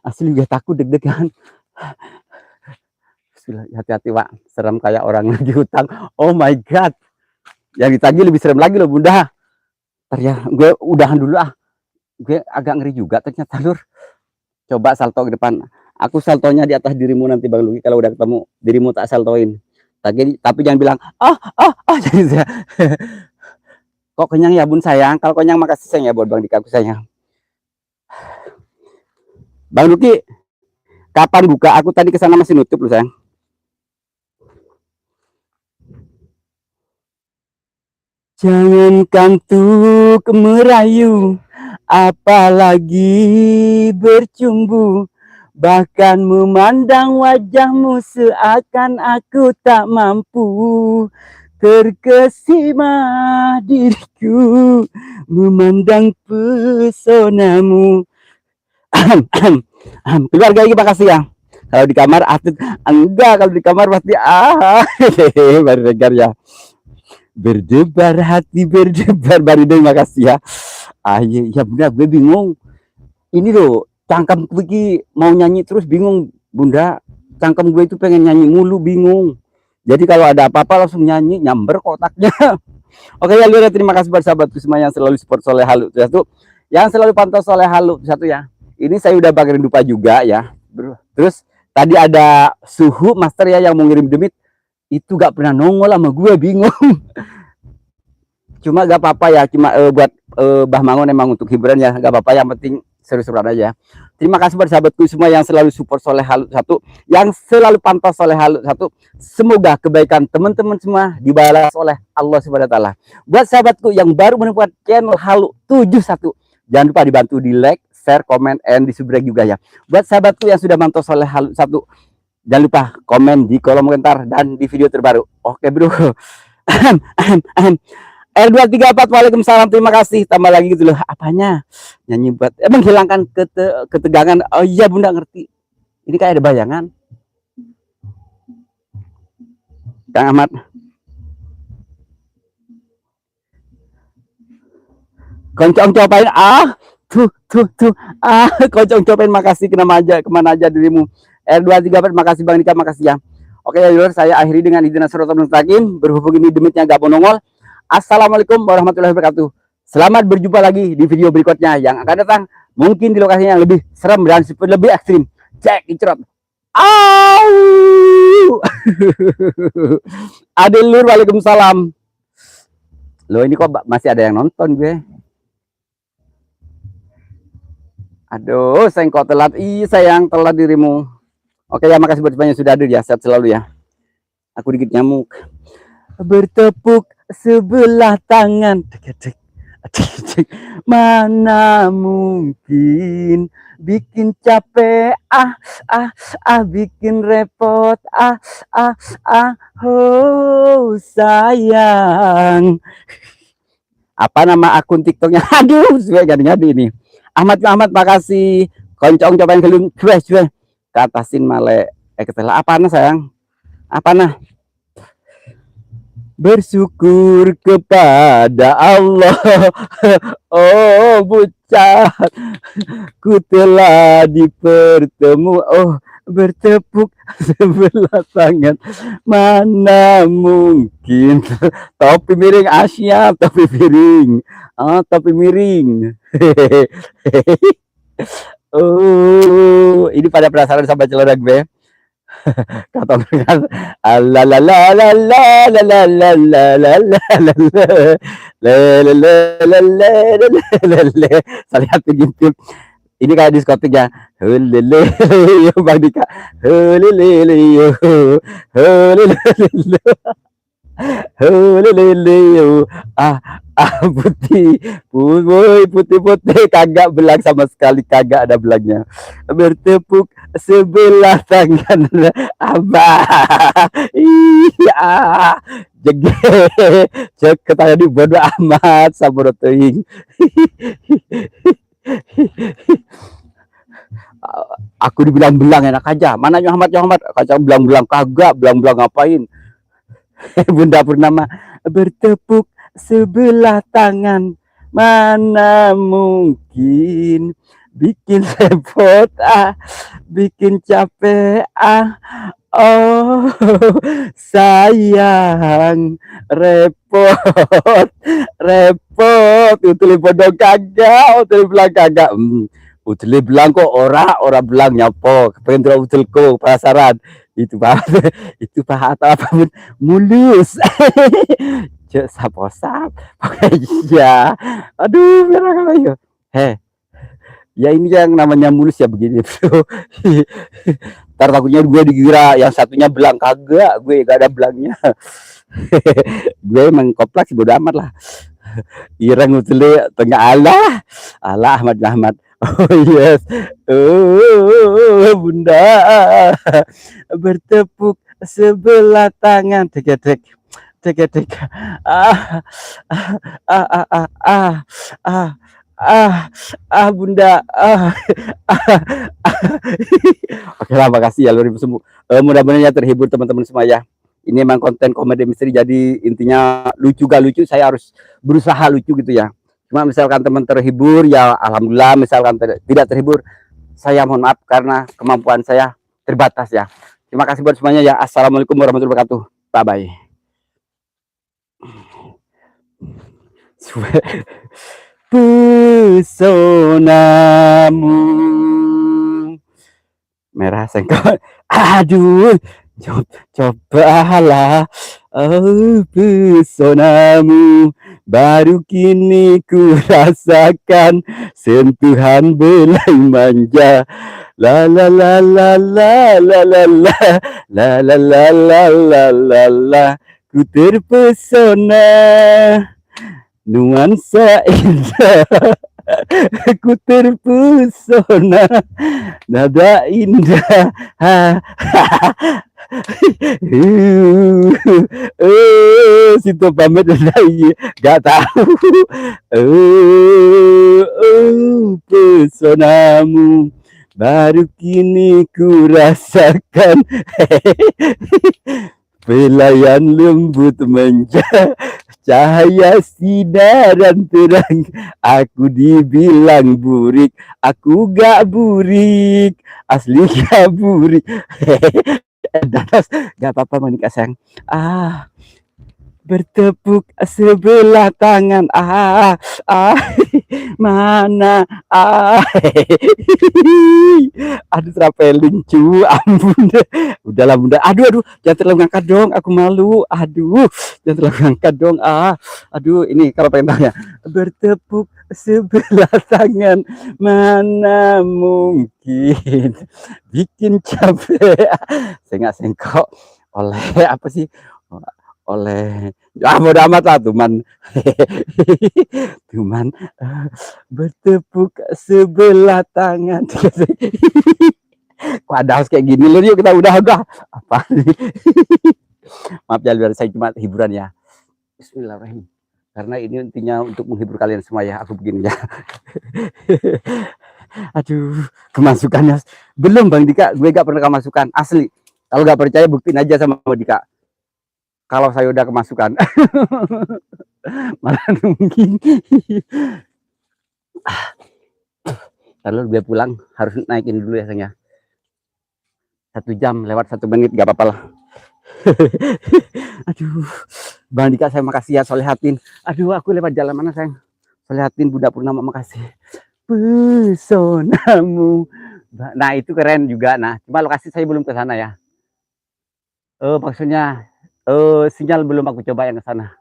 Speaker 1: Asli gue takut deg-degan. Bismillah, hati-hati Pak, serem kayak orang lagi hutang. Oh my god. Yang ditagih lebih serem lagi loh Bunda. Ntar ya, gue udahan dulu ah. Gue agak ngeri juga ternyata Lur. Coba salto ke depan. Aku saltonya di atas dirimu nanti Bang Luki kalau udah ketemu dirimu tak saltoin. Tapi jangan bilang jadi saya. Kok kenyang ya Bun sayang? Kalau kenyang makasih sayang ya buat Bang Dika aku sayang. Bang Luki, kapan buka? Aku tadi kesana masih nutup loh sayang. Jangankan tuh merayu, apalagi bercumbu, bahkan memandang wajahmu seakan aku tak mampu. Terkesima diriku memandang pesonamu. Keluarga ini makasih ya. Kalau di kamar atlet enggak, kalau di kamar pasti baru dengar ya. Berdebar hati berdebar Baridai, makasih ya. Ya Bunda, gue bingung ini loh, cangkem gue mau nyanyi terus bingung Bunda, cangkem gue itu pengen nyanyi mulu bingung, jadi kalau ada apa-apa langsung nyanyi nyamber kotaknya. Oke ya Lura, terima kasih buat sahabatku semua yang selalu support Soleh Halu satu, yang selalu pantau Soleh Halu satu ya. Ini saya udah bagian dupa juga ya. Terus tadi ada Suhu Master ya yang mau ngirim demit, itu gak pernah nongol sama gue, bingung. Cuma gak apa-apa ya, cuma buat Bah Mangun emang untuk hiburan ya, gak apa-apa, yang penting seru-seruan aja. Terima kasih buat sahabatku semua yang selalu support Soleh Halu satu, yang selalu pantau Soleh Halu satu. Semoga kebaikan teman-teman semua dibalas oleh Allah Subhanahu wa taala. Buat sahabatku yang baru menemukan channel Halu 71, jangan lupa dibantu di like, share, komen, and di subscribe juga ya. Buat sahabatku yang sudah mantau Soleh Halu satu, jangan lupa komen di kolom komentar dan di video terbaru. Oke bro. R234 Waalaikumsalam, terima kasih. Tambah lagi gitu loh, apanya? Nyanyi buat menghilangkan ketegangan. Oh iya Bunda ngerti. Ini kayak ada bayangan. Kang Ahmad. Koncong cobain tuh koncong cobain, makasih kemana aja dirimu. R234 makasih Bang Nika, makasih ya. Oke ya Yur, saya akhiri dengan izin Nasrul Mustaqim. Berhubung ini demitnya gak mau nongol. Assalamualaikum warahmatullahi wabarakatuh. Selamat berjumpa lagi di video berikutnya yang akan datang. Mungkin di lokasi yang lebih serem dan lebih ekstrim. Cek icrot. Adil Lur, Waalaikumsalam. Loh ini kok masih ada yang nonton gue. Aduh, sayang kok telat. Ih, sayang telat dirimu. Oke ya, makasih buat semuanya sudah hadir ya. Sehat selalu ya. Aku dikit nyamuk. Bertepuk sebelah tangan. Mana mungkin bikin capek, bikin repot, oh sayang. Apa nama akun TikToknya? Aduh, sudah ganti-ganti ini. Ahmad makasih. Koncong cobain kelung cuy katasin male ketela apa nah sayang, apa nah, bersyukur kepada Allah. Oh bocah, ku telah dipertemu. Oh bertepuk sebelah tangan, mana mungkin. Topi miring Asia, topi miring, topi miring. Oh ini pada penasaran sama celana gue. Kata mereka la la la la la la la la la la la la la. Saya lihat di YouTube ini kayak diskotik ya. Helele Bang Dika. Helele helele helele putih kagak belang sama sekali, kagak ada belangnya. Bertepuk sebelah tangan abah. Iya jege cek ketanya di bodo amat sama teuing. Aku dibilang belang enak aja. Mana Ahmad kaca belang-belang kagak, belang-belang ngapain. Bunda Purnama bertepuk sebelah tangan, mana mungkin bikin repot, bikin capek, oh sayang, repot utili bodong kagak, utili belang kagak. Utili belang kok ora belang nyapo kepengen utilku penasaran itu atau apa mulus. Cek saposap ya, aduh biar ayo ya ini yang namanya mulus ya begini bro. Ntar takutnya gue dikira yang satunya belang, kagak, gue gak ada belangnya. Gue emang kompleks bodo amat lah. Ireng utile tengah Allah Ahmad. Oh yes, oh bunda bertepuk sebelah tangan, tek bunda. Oke lah, makasih ya lu semua. Mudah-mudahan ya terhibur teman-teman semua ya. Ini emang konten komedi misteri, jadi intinya lucu gak lucu saya harus berusaha lucu gitu ya. Cuma misalkan teman terhibur ya alhamdulillah, misalkan tidak terhibur saya mohon maaf karena kemampuan saya terbatas ya. Terima kasih buat semuanya ya. Assalamualaikum warahmatullahi wabarakatuh. Bye bye. Pesonamu merah sengkol. Aduh, cobalah, oh pesonamu baru kini ku rasakan sentuhan belai manja. La la la la la la la la la la la la la la la, ku terpesona nuansa indah Ku terpesona nada indah. Situ pamit lagi gak tahu. Pesonamu baru kini ku rasakan. Pelayan lembut menja cahaya sinaran terang. Aku dibilang burik, aku gak burik, asli gak burik. Danas, gak apa-apa Monica sayang. Bertepuk sebelah tangan. Mana aduh traveling cu, ampun deh. Udahlah bunda, aduh jangan terlalu ngangkat dong, aku malu. Aduh jangan terlalu ngangkat dong. Aduh ini kalau pengen tanya, bertepuk sebelah tangan mana mungkin bikin capek. Saya nggak sengkok oleh apa sih, oleh bodo amat lah tuman. Tuman bertepuk sebelah tangan. Kok ada kayak gini loh, yuk kita udah apa nih. Maaf ya biar saya cuma hiburan ya. Bismillahirrahmanirrahim, karena ini intinya untuk menghibur kalian semua ya, aku begini ya. Aduh kemasukannya belum Bang Dika, gue gak pernah kemasukan asli. Kalau gak percaya buktiin aja sama Bang Dika kalau saya udah kemasukan. Malah mungkin. Lalu gue pulang harus naikin dulu ya sayang ya. 1 jam lewat 1 menit gak apa-apa lah. Aduh Bang Dika saya makasih ya, Solehatin. Aduh aku lewat jalan mana sayang? Solehatin Bunda Purnama, makasih. Pesonamu. Nah itu keren juga. Nah cuma lokasi saya belum ke sana ya. Maksudnya sinyal belum aku coba yang ke sana.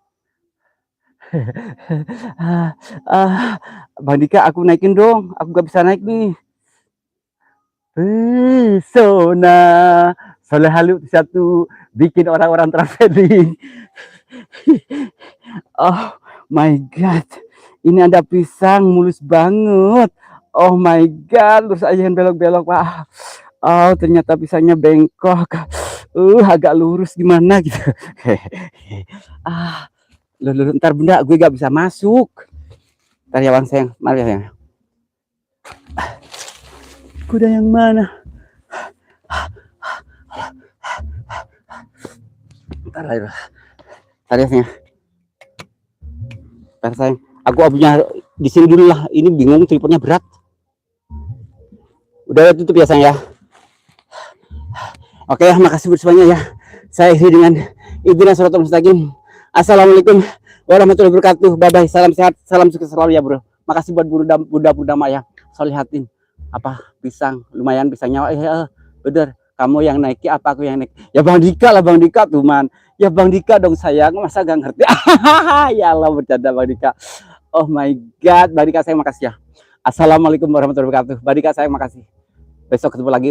Speaker 1: Bang Dika aku naikin dong, aku gak bisa naik nih. Pesona Soleh Halu satu bikin orang-orang traveling. Oh my god, ini ada pisang mulus banget. Oh my god, terus aja yang belok-belok pak. Oh ternyata pisangnya bengkok. Agak lurus gimana gitu. Lu ntar bunda gue gak bisa masuk. Ntar ya bang sayang, mari ya sayang. Kuda yang mana? Ntar ya sayang. Ntar sayang, aku punya di sini dulu lah. Ini bingung, tripodnya berat. Udah tutup ya sayang ya. Oke ya, makasih bersemuanya ya. Saya isi dengan Ihdinas Shiratal Mustaqim. Assalamualaikum warahmatullahi wabarakatuh. Bye bye, salam sehat, salam sukses selalu ya bro. Makasih buat Bunda Maya, Solehatin. Apa pisang lumayan pisangnya. Bener, kamu yang naiki apa aku yang naik? Ya Bang Dika lah, Bang Dika tuh man. Ya Bang Dika dong sayang, masa gak ngerti? Ya Allah bercanda Bang Dika. Oh my god, Bang Dika saya makasih ya. Assalamualaikum warahmatullahi wabarakatuh. Bang Dika saya makasih. Besok ketemu lagi.